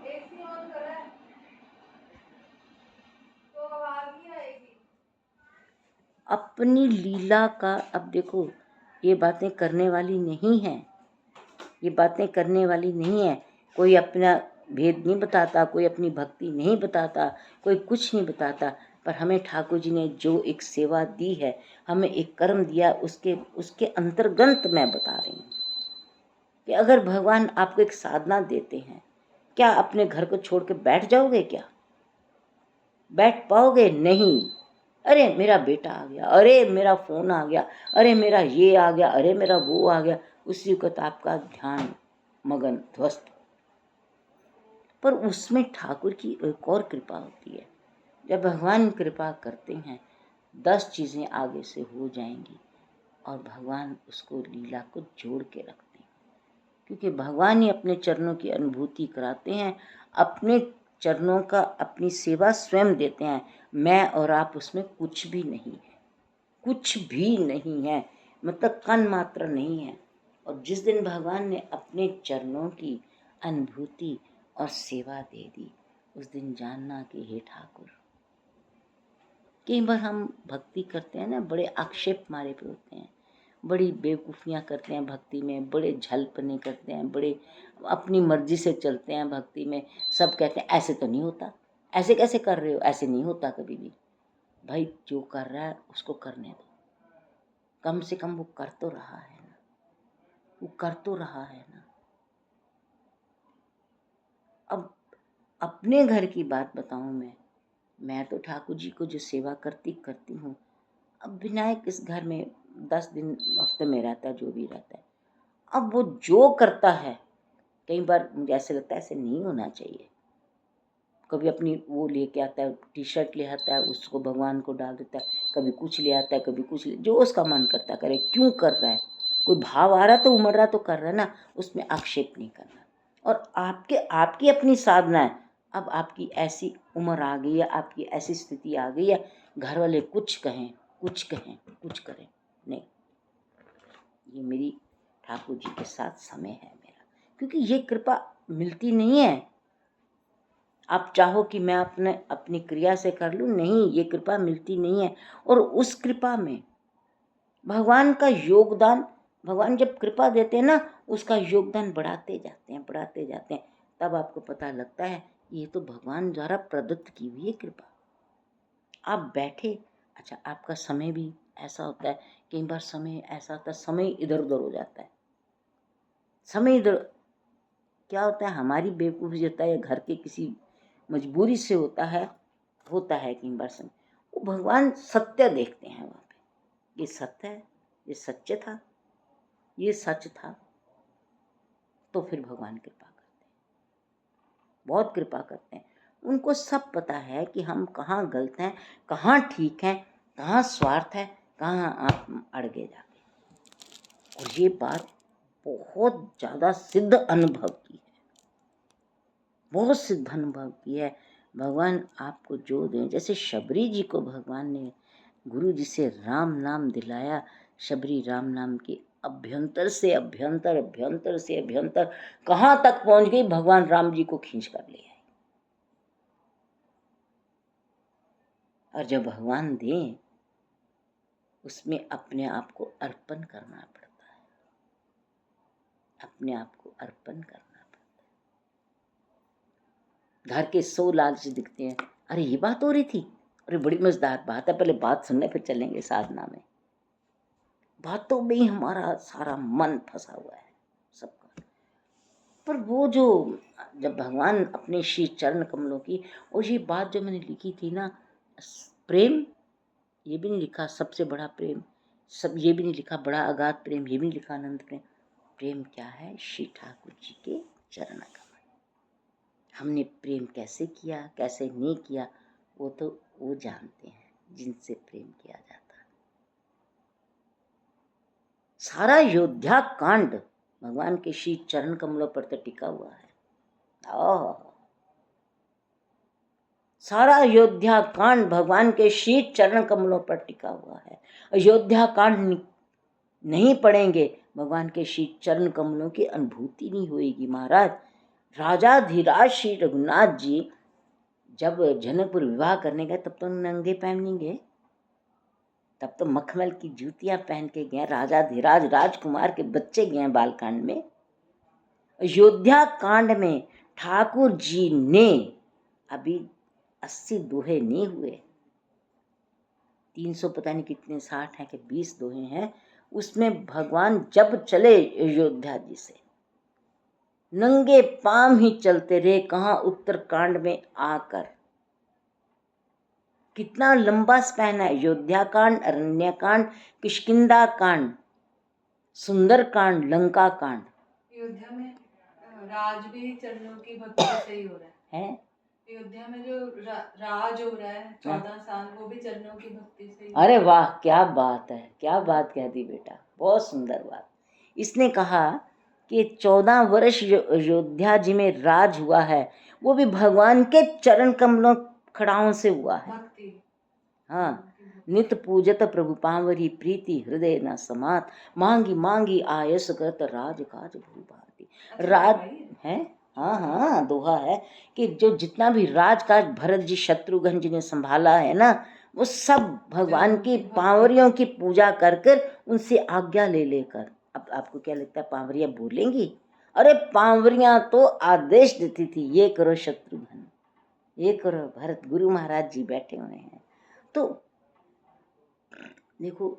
अपनी लीला का, अब देखो, ये बातें करने वाली नहीं है, ये बातें करने वाली नहीं है। कोई अपना भेद नहीं बताता, कोई अपनी भक्ति नहीं बताता, कोई कुछ नहीं बताता। पर हमें ठाकुर जी ने जो एक सेवा दी है, हमें एक कर्म दिया, उसके अंतर्गत मैं बता रही हूँ कि अगर भगवान आपको एक साधना देते हैं, क्या अपने घर को छोड़ के बैठ जाओगे? क्या बैठ पाओगे? नहीं। अरे मेरा बेटा आ गया, अरे मेरा फोन आ गया, अरे मेरा ये आ गया, अरे मेरा वो आ गया, उसी वक्त आपका ध्यान मगन ध्वस्त। पर उसमें ठाकुर की एक और कृपा होती है। जब भगवान कृपा करते हैं, 10 चीजें आगे से हो जाएंगी और भगवान उसको लीला को जोड़ के रखते हैं, क्योंकि भगवान ही अपने चरणों की अनुभूति कराते हैं। अपने चरणों का अपनी सेवा स्वयं देते हैं। मैं और आप उसमें कुछ भी नहीं है, कुछ भी नहीं है, मतलब कण मात्र नहीं है। और जिस दिन भगवान ने अपने चरणों की अनुभूति और सेवा दे दी, उस दिन जानना कि हे ठाकुर। कई बार हम भक्ति करते हैं ना, बड़े आक्षेप मारे पे होते हैं, बड़ी बेवकूफ़ियाँ करते हैं भक्ति में, बड़े झलपने करते हैं, बड़े अपनी मर्जी से चलते हैं भक्ति में। सब कहते हैं ऐसे तो नहीं होता, ऐसे कैसे कर रहे हो, ऐसे नहीं होता कभी भी। भाई जो कर रहा है उसको करने दो, कम से कम वो कर तो रहा है ना, वो कर तो रहा है ना। अब अपने घर की बात बताऊं, मैं तो ठाकुर जी को जो सेवा करती हूँ। अब विनायक इस घर में 10 दिन हफ्ते में रहता है, जो भी रहता है। अब वो जो करता है, कई बार मुझे ऐसे लगता है ऐसे नहीं होना चाहिए। कभी अपनी वो लेके आता है, टी शर्ट ले आता है, उसको भगवान को डाल देता है, कभी कुछ ले आता है, कभी कुछ जो उसका मन करता है करे। क्यों कर रहा है? कोई भाव आ रहा तो उमड़ रहा तो कर रहा है ना, उसमें आक्षेप नहीं करना। और आपकी अपनी साधना है। अब आपकी ऐसी उम्र आ गई है, आपकी ऐसी स्थिति आ गई है, घर वाले कुछ कहें कुछ करें, नहीं, ये मेरी ठाकुर जी के साथ समय है मेरा, क्योंकि ये कृपा मिलती नहीं है। आप चाहो कि मैं अपनी क्रिया से कर लूँ, नहीं, ये कृपा मिलती नहीं है। और उस कृपा में भगवान का योगदान, भगवान जब कृपा देते हैं ना, उसका योगदान बढ़ाते जाते हैं। तब आपको पता लगता है ये तो भगवान द्वारा प्रदत्त की हुई है कृपा। आप बैठे, अच्छा आपका समय भी ऐसा होता है, कई बार समय ऐसा होता है, समय इधर उधर हो जाता है। समय इधर क्या होता है, हमारी बेवकूफ़ी होता है या घर के किसी मजबूरी से होता है कई बार समय। वो भगवान सत्य देखते हैं वहाँ पे, ये सत्य है, ये सच्चे था, ये सच था, तो फिर भगवान कृपा करते हैं, बहुत कृपा करते हैं। उनको सब पता है कि हम कहाँ गलत हैं, कहाँ ठीक हैं, कहाँ स्वार्थ है, कहाँ आप अड़गे जाके। और ये बात बहुत ज़्यादा सिद्ध अनुभव की है, बहुत सिद्ध अनुभव की है। भगवान आपको जो दें, जैसे शबरी जी को भगवान ने, गुरु जी से राम नाम दिलाया, शबरी राम नाम के अभ्यंतर से अभ्यंतर, अभ्यंतर से अभ्यंतर कहाँ तक पहुंच गई, भगवान राम जी को खींच कर ले आए। और जब भगवान दें, उसमें अपने आप को अर्पण करना पड़ता है, अपने आप को अर्पण करना पड़ता है। घर के 100 लालच दिखते हैं, अरे ये बात हो रही थी, अरे बड़ी मजेदार बात है, पहले बात सुनने फिर चलेंगे साधना में। बातों में ही हमारा सारा मन फंसा हुआ है सबका। पर वो जो, जब भगवान अपने श्री चरण कमलों की, और ये बात जो मैंने लिखी थी ना, प्रेम, ये भी नहीं लिखा सबसे बड़ा प्रेम, सब ये भी नहीं लिखा बड़ा अगाध प्रेम, ये भी नहीं लिखा अनंत प्रेम। प्रेम क्या है? श्री ठाकुर जी के चरण कमल। हमने प्रेम कैसे किया, कैसे नहीं किया, वो तो वो जानते हैं जिनसे प्रेम किया जाता है। सारा अयोध्या कांड भगवान के श्री चरण कमलों पर तो टिका हुआ है। सारा अयोध्या कांड भगवान के श्री चरण कमलों पर टिका हुआ है। अयोध्या कांड नहीं पढ़ेंगे, भगवान के श्री चरण कमलों की अनुभूति नहीं होएगी। महाराज राजाधिराज श्री रघुनाथ जी जब जनकपुर विवाह करने गए, तब तो नंगे पैर नहीं गए, तब तो मखमल की जूतियां पहन के गए। राजाधिराज राजकुमार के बच्चे गए बालकांड में। अयोध्या कांड में ठाकुर जी ने अभी 80 दोहे नहीं हुए, 300 पता नहीं कितने 60 हैं कि 20 दोहे हैं, उसमें भगवान जब चले अयोध्या जी से, नंगे पांव ही चलते रहे। कहाँ? उत्तरकांड में आकर। कितना लंबा स्पैन है। अयोध्या कांड, अरण्य कांड, किष्किंधा कांड, सुंदर कांड, लंका कांड। अयोध्या में राज भी चरणों की भक्ति से ही हो रहा है। अयोध्या में जो राज हो रहा है 14 साल, वो भी चरणों की भक्ति से ही। अरे वाह, क्या बात है, क्या बात कह दी बेटा, बहुत सुंदर बात। इसने कहा कि 14 वर्ष अयोध्या जी में राज हुआ है, वो भी भगवान के चरण कमलों खड़ाओं से हुआ है। हाँ, नित पूजत प्रभु पावरी, प्रीति हृदय न समात, मांगी मांगी आयस करत, राज काज भू भांति। राज है, हाँ हाँ, दोहा है कि जो जितना भी राजकाज भरत जी शत्रुघ्न जी ने संभाला है ना, वो सब भगवान की पावरियों की पूजा कर कर, उनसे आज्ञा ले लेकर। अब आपको क्या लगता है पावरियां बोलेंगी? अरे पावरियां तो आदेश देती थी, ये करो शत्रुघ्न, ये करो भरत। गुरु महाराज जी बैठे हुए हैं। तो देखो,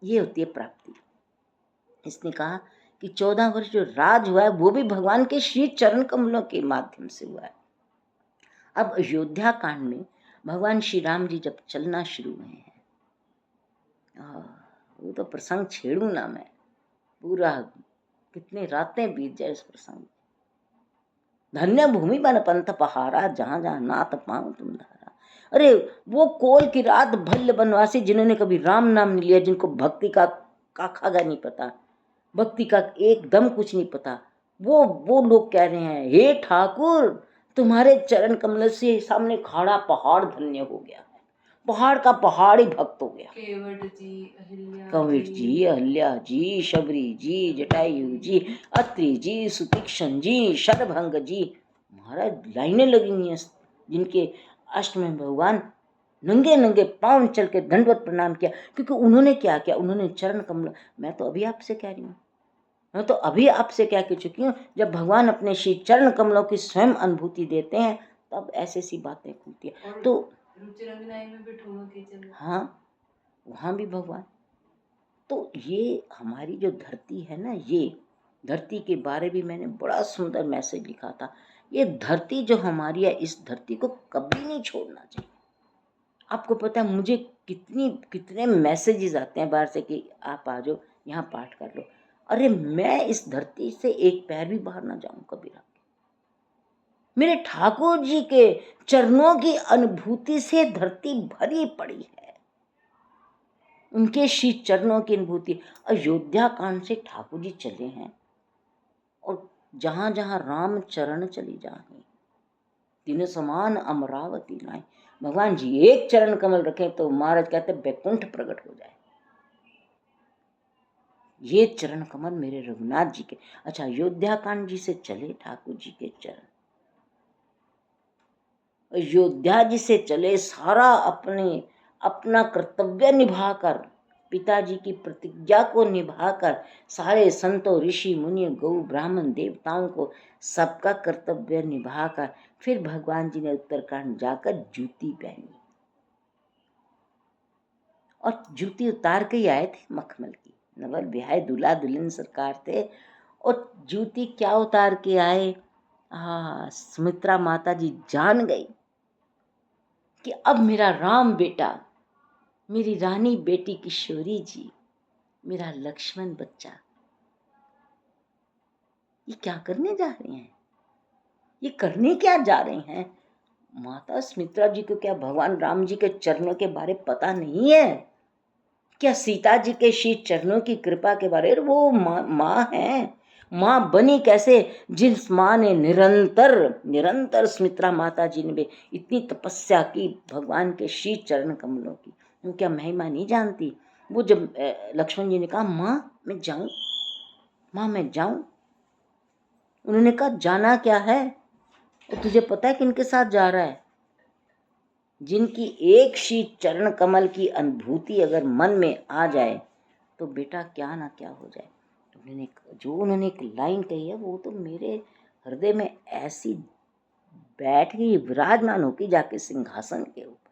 ये होती है प्राप्ति। इसने कहा कि 14 वर्ष जो राज हुआ है, वो भी भगवान के श्री चरण कमलों के माध्यम से हुआ है। अब अयोध्या कांड में भगवान श्री राम जी जब चलना शुरू हुए हैं, वो तो प्रसंग छेड़ू ना मैं, पूरा कितने रातें बीत जाए इस प्रसंग। धन्य भूमि बन पंथ पहारा, जहां जहां नाथ पाऊं तुम धारा। अरे वो कोल की रात भल्ल बनवासी, जिन्होंने कभी राम नाम नहीं लिया, जिनको भक्ति का खागा नहीं पता, भक्ति का एकदम कुछ नहीं पता, वो लोग कह रहे हैं, हे ठाकुर तुम्हारे चरण कमल से सामने खड़ा पहाड़ धन्य हो गया है। पहाड़ का पहाड़ ही भक्त हो गया। कवट जी, अहिल्या जी, शबरी जी, जटायु जी, अत्रि जी, सुतीक्षण जी, शरभंग जी, महाराज लाइनें लगी हुई हैं जिनके अष्ट में भगवान नंगे नंगे पांव चल के दंडवत प्रणाम किया। क्योंकि उन्होंने क्या किया? उन्होंने चरण कमल, मैं तो अभी आपसे कह रही हूँ, मैं तो अभी आपसे कह के चुकी हूँ, जब भगवान अपने श्री चरण कमलों की स्वयं अनुभूति देते हैं, तब ऐसी सी बातें खुलती है। तो में भी हाँ, वहाँ भी भगवान। तो ये हमारी जो धरती है ना, ये धरती के बारे में मैंने बड़ा सुंदर मैसेज लिखा था। ये धरती जो हमारी है, इस धरती को कभी नहीं छोड़ना चाहिए। आपको पता है मुझे कितने मैसेजेस आते हैं बाहर से कि आप आ जाओ, यहाँ पाठ कर लो। अरे मैं इस धरती से एक पैर भी बाहर ना जाऊं कभी रात। मेरे ठाकुर जी के चरणों की अनुभूति से धरती भरी पड़ी है, उनके श्री चरणों की अनुभूति। अयोध्या कांड से ठाकुर जी चले हैं और जहां जहां राम चरण चली जाए तीन समान अमरावती नाई। भगवान जी एक चरण कमल रखें तो महाराज कहते बैकुंठ प्रकट हो जाए। ये चरण कमल मेरे रघुनाथ जी के। अच्छा, अयोध्या कांड जी से चले ठाकुर जी के चरण, अयोध्या जी से चले सारा अपना कर्तव्य निभाकर, पिताजी की प्रतिज्ञा को निभाकर, सारे संतों ऋषि मुनि गौ ब्राह्मण देवताओं को सबका कर्तव्य निभाकर फिर भगवान जी ने उत्तराखंड जाकर जूती पहनी और जूती उतार के ही आए थे मखमल की। नवल बिहाय दूल्हा दुल्हन सरकार थे और जूती क्या उतार के आए। सुमित्रा माता जी जान गई कि अब मेरा राम बेटा, मेरी रानी बेटी किशोरी जी, मेरा लक्ष्मण बच्चा ये क्या करने जा रहे हैं, ये करने क्या जा रहे हैं। माता सुमित्रा जी को क्या भगवान राम जी के चरणों के बारे पता नहीं है? क्या सीता जी के श्री चरणों की कृपा के बारे? वो माँ है, माँ बनी कैसे? जिस माँ ने निरंतर सुमित्रा माता जी ने भी इतनी तपस्या की भगवान के श्री चरण कमलों की, वो क्या महिमा नहीं जानती? वो जब लक्ष्मण जी ने कहा माँ मैं जाऊं, माँ मैं जाऊं, उन्होंने कहा जाना क्या है, और तुझे पता है किनके साथ जा रहा है? जिनकी एक श्री चरण कमल की अनुभूति अगर मन में आ जाए तो बेटा क्या ना क्या हो जाए। उन्होंने एक लाइन कही है वो तो मेरे हृदय में ऐसी बैठ गई, विराजमान होगी जाके सिंहासन के ऊपर,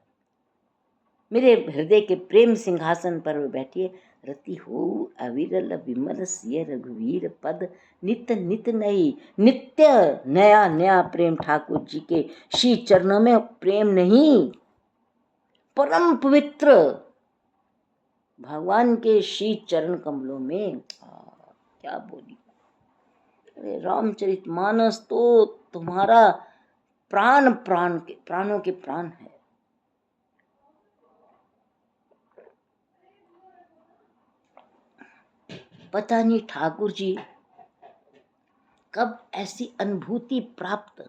मेरे हृदय के प्रेम सिंहासन पर वो बैठिए। रति हो अविरल विमल सिय रघुवीर पद, नित्य नित्य नई, नित्य नया नया प्रेम ठाकुर जी के श्री चरणों में। प्रेम नहीं, परम पवित्र भगवान के श्री चरण कमलों में। क्या बोली, अरे रामचरितमानस तो तुम्हारा प्राणों के प्राण है। पता नहीं ठाकुर जी कब ऐसी अनुभूति प्राप्त,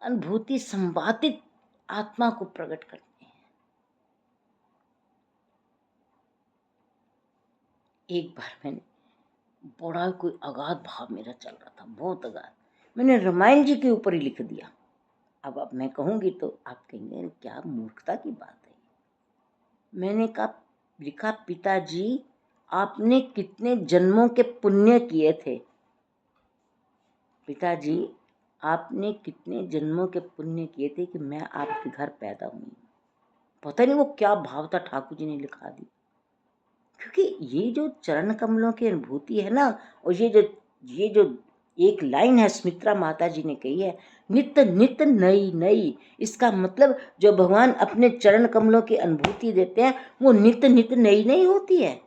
अनुभूति संवादित आत्मा को प्रकट करते हैं। एक बार मैंने बड़ा कोई अगाध भाव मेरा चल रहा था, बहुत अगाध, मैंने रामायण जी के ऊपर ही लिख दिया। अब मैं कहूंगी तो आप कहेंगे क्या मूर्खता की बात है। मैंने कहा लिखा पिताजी आपने कितने जन्मों के पुण्य किए थे, पिताजी आपने कितने जन्मों के पुण्य किए थे कि मैं आपके घर पैदा हुई। पता नहीं वो क्या भाव था ठाकुर जी ने लिखा दी। क्योंकि ये जो चरण कमलों की अनुभूति है ना, और ये जो एक लाइन है सुमित्रा माता जी ने कही है, नित्य नित्य नई नई, इसका मतलब जो भगवान अपने चरण कमलों की अनुभूति देते हैं वो नित्य नित्य नई नई होती है।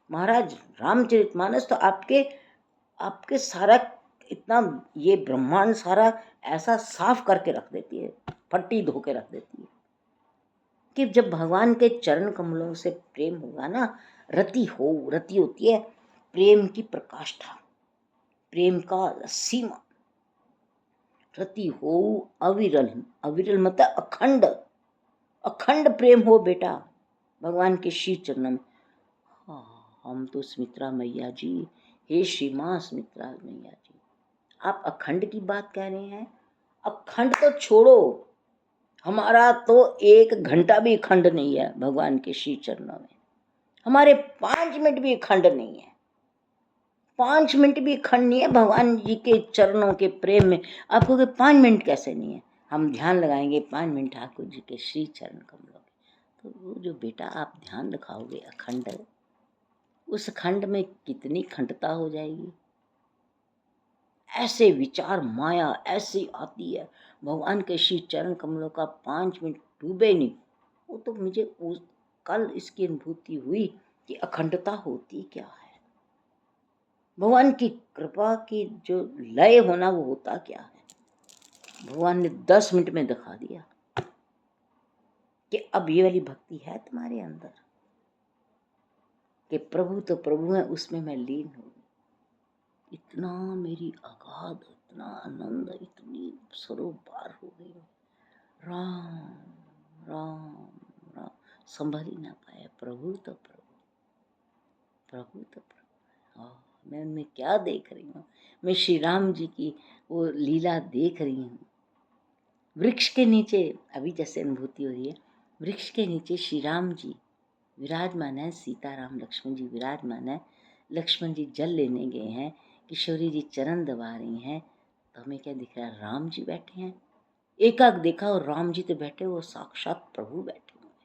महाराज रामचरितमानस तो आपके सारा इतना ये ब्रह्मांड सारा ऐसा साफ करके रख देती है, फट्टी धो के रख देती है कि जब भगवान के चरण कमलों से प्रेम होगा ना, रति होती है प्रेम की प्रकाष्ठा, प्रेम का सीमा। रति हो अविरल मतलब अखंड, अखंड प्रेम हो बेटा भगवान के श्री चरणों में। हम तो सुमित्रा मैया जी, हे श्री मां सुमित्रा मैया जी, आप अखंड की बात कह रहे हैं। अखंड तो छोड़ो, हमारा तो 1 घंटा भी खंड नहीं है भगवान के श्री चरणों में। हमारे 5 मिनट भी खंड नहीं है, 5 मिनट भी खंड नहीं है भगवान जी के चरणों के प्रेम में। आप कहोगे 5 मिनट कैसे नहीं है, हम ध्यान लगाएंगे 5 मिनट ठाकुर जी के श्री चरण कमलों में, तो वो जो बेटा आप ध्यान रखाओगे अखंड, उस खंड में कितनी खंडता हो जाएगी। ऐसे विचार माया ऐसी आती है, भगवान के श्री चरण कमलों का 5 मिनट डूबे नहीं, वो तो मुझे कल इसकी अनुभूति हुई कि अखंडता होती क्या है, भगवान की कृपा की जो लय होना वो होता क्या है। भगवान ने 10 मिनट में दिखा दिया कि अब ये वाली भक्ति है तुम्हारे अंदर, कि प्रभु तो प्रभु है, उसमें मैं लीन हूँ। इतना मेरी अगाध, इतना आनंद, इतनी सरोपार हो गई, राम राम राम, संभल ही ना पाया। प्रभु तो प्रभु, प्रभु तो प्रभु। मैं उनमें क्या देख रही हूँ, मैं श्री राम जी की वो लीला देख रही हूँ। वृक्ष के नीचे अभी जैसे अनुभूति हो रही है, वृक्ष के नीचे श्री राम जी विराजमान है, सीताराम लक्ष्मण जी विराजमान है। लक्ष्मण जी जल लेने गए हैं, किशोरी जी चरण दबा रही हैं, तो हमें क्या दिख रहा है, राम जी बैठे हैं। एकाक देखा और राम जी तो बैठे, वो साक्षात प्रभु बैठे हुए हैं।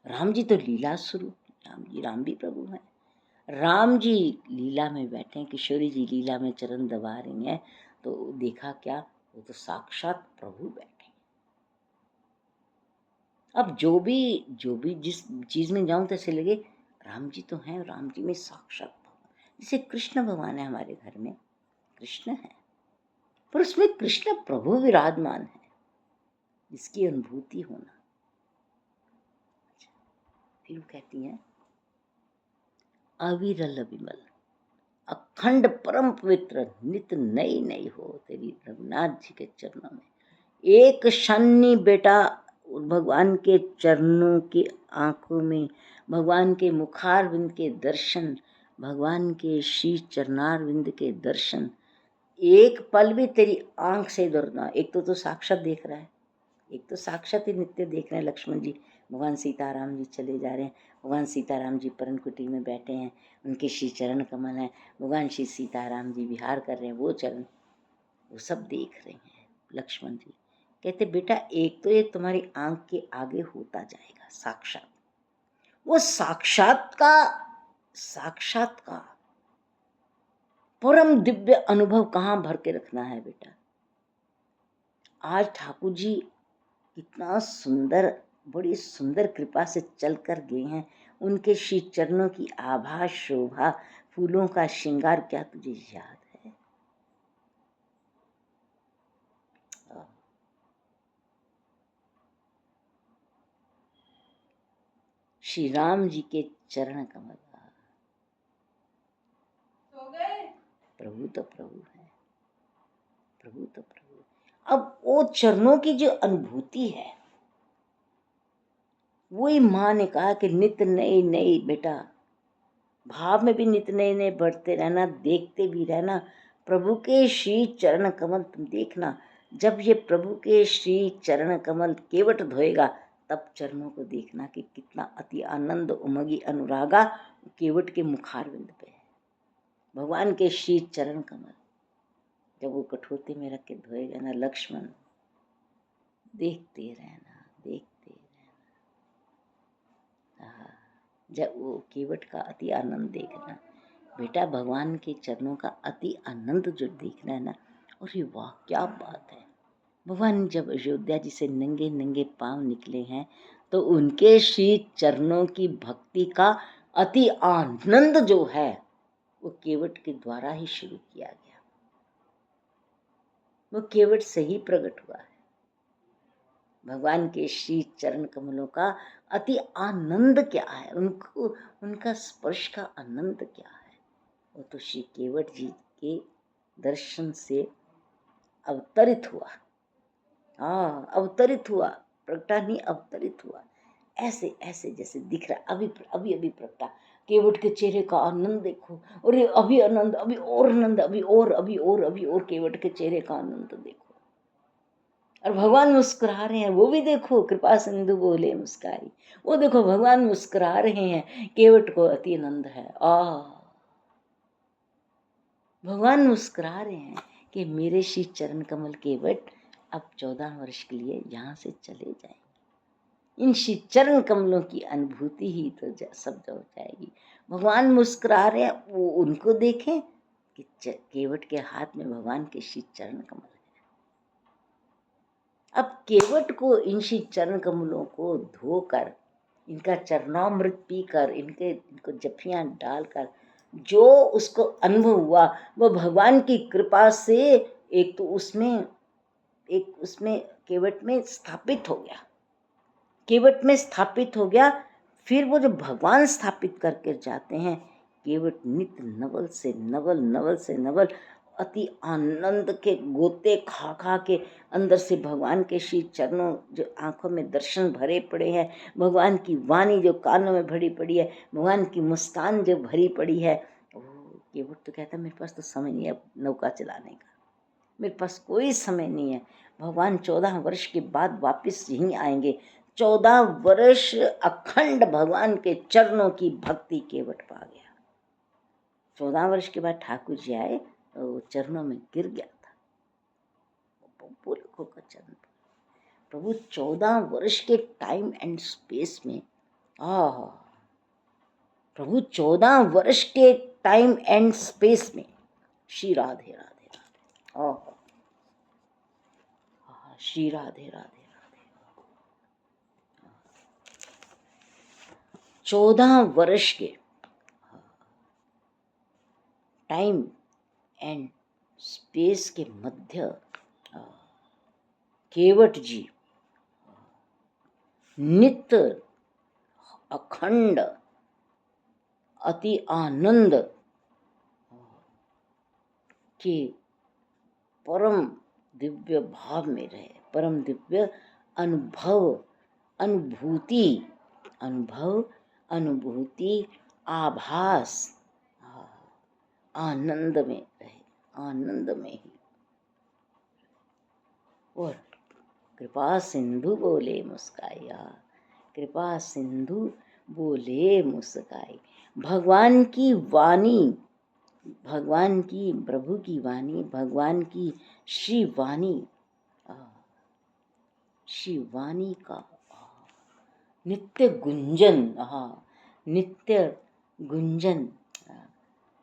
राम जी तो लीला स्वरूप, राम भी प्रभु हैं। राम जी लीला में बैठे हैं, किशोरी जी लीला में चरण दबा रही हैं, तो देखा क्या, वो तो साक्षात प्रभु बैठे। अब जो भी जिस चीज में जाऊं तो ऐसे लगे राम जी तो हैं, राम जी में साक्षात भगवान। जैसे कृष्ण भगवान है हमारे घर में, कृष्ण है, पर उसमें कृष्ण प्रभु विराजमान है, इसकी अनुभूति होना। फिर वो कहती हैं, अविरल विमल अखंड परम पवित्र नित नई नई हो तेरी रघुनाथ जी के चरणों में। एक शनि बेटा भगवान के चरणों की आंखों में, भगवान के मुखारविंद के दर्शन, भगवान के श्री चरणारविंद के दर्शन, एक पल भी तेरी आंख से दूरना। एक तो साक्षात देख रहा है, एक तो साक्षात ही नित्य देख रहे हैं। लक्ष्मण जी, भगवान सीताराम जी चले जा रहे हैं, भगवान सीताराम जी परम कुटी में बैठे हैं, उनके श्री चरण कमल हैं, भगवान श्री सीताराम जी विहार कर रहे हैं, वो चरण वो सब देख रहे हैं। लक्ष्मण जी कहते, बेटा एक तो ये तुम्हारी आंख के आगे होता जाएगा साक्षात, वो साक्षात का परम दिव्य अनुभव कहाँ भर के रखना है बेटा। आज ठाकुर जी कितना सुंदर, बड़ी सुंदर कृपा से चल कर गए हैं, उनके श्री चरणों की आभा शोभा, फूलों का श्रृंगार क्या तुझे याद है। श्री राम जी के चरण कमल, प्रभु तो प्रभु है, प्रभु तो प्रभु। अब वो चरणों की जो अनुभूति है, वही माँ ने कहा कि नित नई नई बेटा, भाव में भी नित नए नए बढ़ते रहना, देखते भी रहना। प्रभु के श्री चरण कमल तुम देखना, जब ये प्रभु के श्री चरण कमल केवट धोएगा, तब चरणों को देखना कि कितना अति आनंद उमगी अनुरागा केवट के मुखारविंद पे है। भगवान के श्री चरण कमल जब वो कठोरते में रख के धोएगा ना, लक्ष्मण देखते रहना, देखते रहना। जब वो केवट का अति आनंद देखना, बेटा भगवान के चरणों का अति आनंद जो देखना है ना, और ये वाह क्या बात है। भगवान जब अयोध्या जी से नंगे नंगे पांव निकले हैं, तो उनके श्री चरणों की भक्ति का अति आनंद जो है, वो केवट के द्वारा ही शुरू किया गया, वो केवट से ही प्रकट हुआ है। भगवान के श्री चरण कमलों का अति आनंद क्या है, उनको उनका स्पर्श का आनंद क्या है, वो तो श्री केवट जी के दर्शन से अवतरित हुआ। अवतरित हुआ, प्रगटा नहीं, अवतरित हुआ। ऐसे ऐसे जैसे दिख रहा, अभी अभी अभी प्रगटा। केवट के चेहरे का आनंद देखो, और अभी आनंद, अभी और आनंद, अभी और, अभी और, अभी और, केवट के चेहरे का आनंद देखो। और भगवान मुस्कुरा रहे हैं, वो भी देखो, कृपा सिंधु बोले मुस्काई, वो देखो भगवान मुस्कुरा रहे हैं, केवट को अति आनंद है। भगवान मुस्कुरा रहे हैं कि मेरे श्री चरण कमल केवट अब 14 वर्ष के लिए यहाँ से चले जाएंगे। इन श्री चरण कमलों की अनुभूति ही तो सब हो जाएगी। भगवान मुस्कुरा रहे हैं, वो उनको देखें कि केवट के हाथ में भगवान के श्री चरण कमल है। अब केवट को इन श्री चरण कमलों को धोकर, इनका चरणामृत पीकर, इनको जफियां डालकर जो उसको अनुभव हुआ, वो भगवान की कृपा से एक तो उसमें केवट में स्थापित हो गया, केवट में स्थापित हो गया। फिर वो जो भगवान स्थापित करके जाते हैं, केवट नित्य नवल से नवल, नवल से नवल, अति आनंद के गोते खा खा के अंदर से भगवान के श्री चरणों, जो आंखों में दर्शन भरे पड़े हैं, भगवान की वाणी जो कानों में भरी पड़ी है, भगवान की मुस्कान जो भरी पड़ी है, केवट तो कहता मेरे पास तो समय नहीं है अब नौका चलाने का, मेरे पास कोई समय नहीं है। भगवान 14 वर्ष के बाद वापस यहीं आएंगे। 14 वर्ष अखंड भगवान के चरणों की भक्ति केवट पा गया। 14 वर्ष के बाद ठाकुर जी आए, वो चरणों में गिर गया था, पूरे होकर चरण पर। प्रभु 14 वर्ष के टाइम एंड स्पेस में, प्रभु 14 वर्ष के टाइम एंड स्पेस में, श्री राधे राधे राधे, श्री राधे राधे राधे। 14 वर्ष के टाइम एंड स्पेस के मध्य केवट जी नित्य अखंड अति आनंद के परम दिव्य भाव में रहे, परम दिव्य अनुभूति आभास, आनंद में रहे, आनंद में ही। और कृपा सिंधु बोले मुस्काई, कृपा सिंधु बोले मुस्काई। भगवान की वाणी, भगवान की, प्रभु की वाणी, भगवान की श्री वाणी, श्री वाणी का नित्य गुंजन, नित्य गुंजन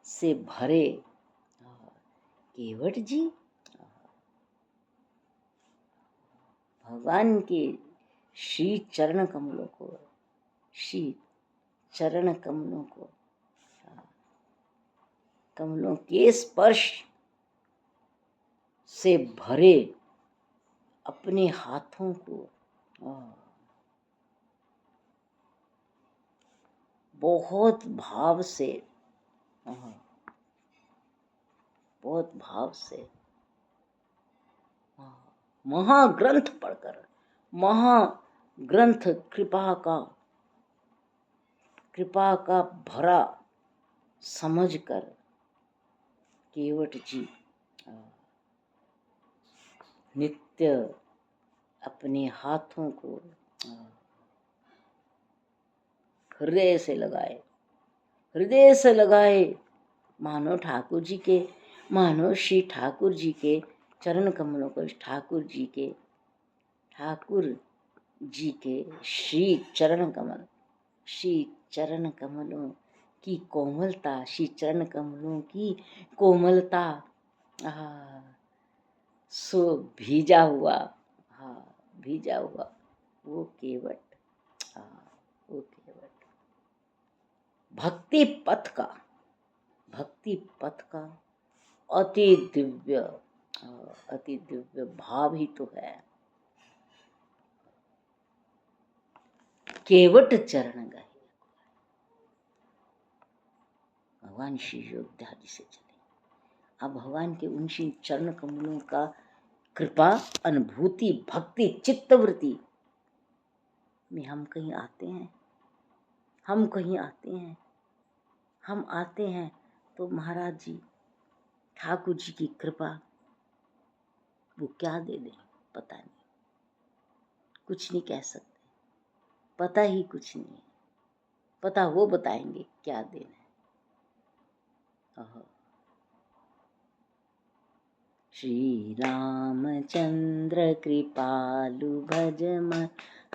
से भरे केवट जी भगवान के श्री चरण कमलों को, श्री चरण कमलों को, कमलों के स्पर्श से भरे अपने हाथों को बहुत भाव से, बहुत भाव से महाग्रंथ पढ़कर, महाग्रंथ कृपा का भरा समझकर केवट जी नित्य अपने हाथों को हृदय से लगाए, मानो ठाकुर जी के, मानो श्री ठाकुर जी के चरण कमलों को, ठाकुर जी के श्री चरण कमल, श्री चरण कमलों की कोमलता, श्री चरण कमलों की कोमलता सो भीजा हुआ, वो केवट, वो केवट भक्ति पथ का अति दिव्य भाव ही तो है। केवट चरण गए, भगवान श्री योद्धा जी से चले। अब भगवान के उन श्री चरण कमलों का कृपा, अनुभूति, भक्ति, चित्तवृत्ति में हम कहीं आते हैं, हम आते हैं तो महाराज जी, ठाकुर जी की कृपा, वो क्या दे दें पता नहीं, कुछ नहीं कह सकते, पता ही कुछ नहीं है, पता वो बताएंगे क्या देना है। श्री रामचंद्र कृपालु भजम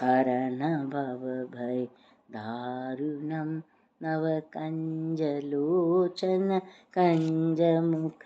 हरण भव भय दारुणम नव कंज लोचन कंज मुख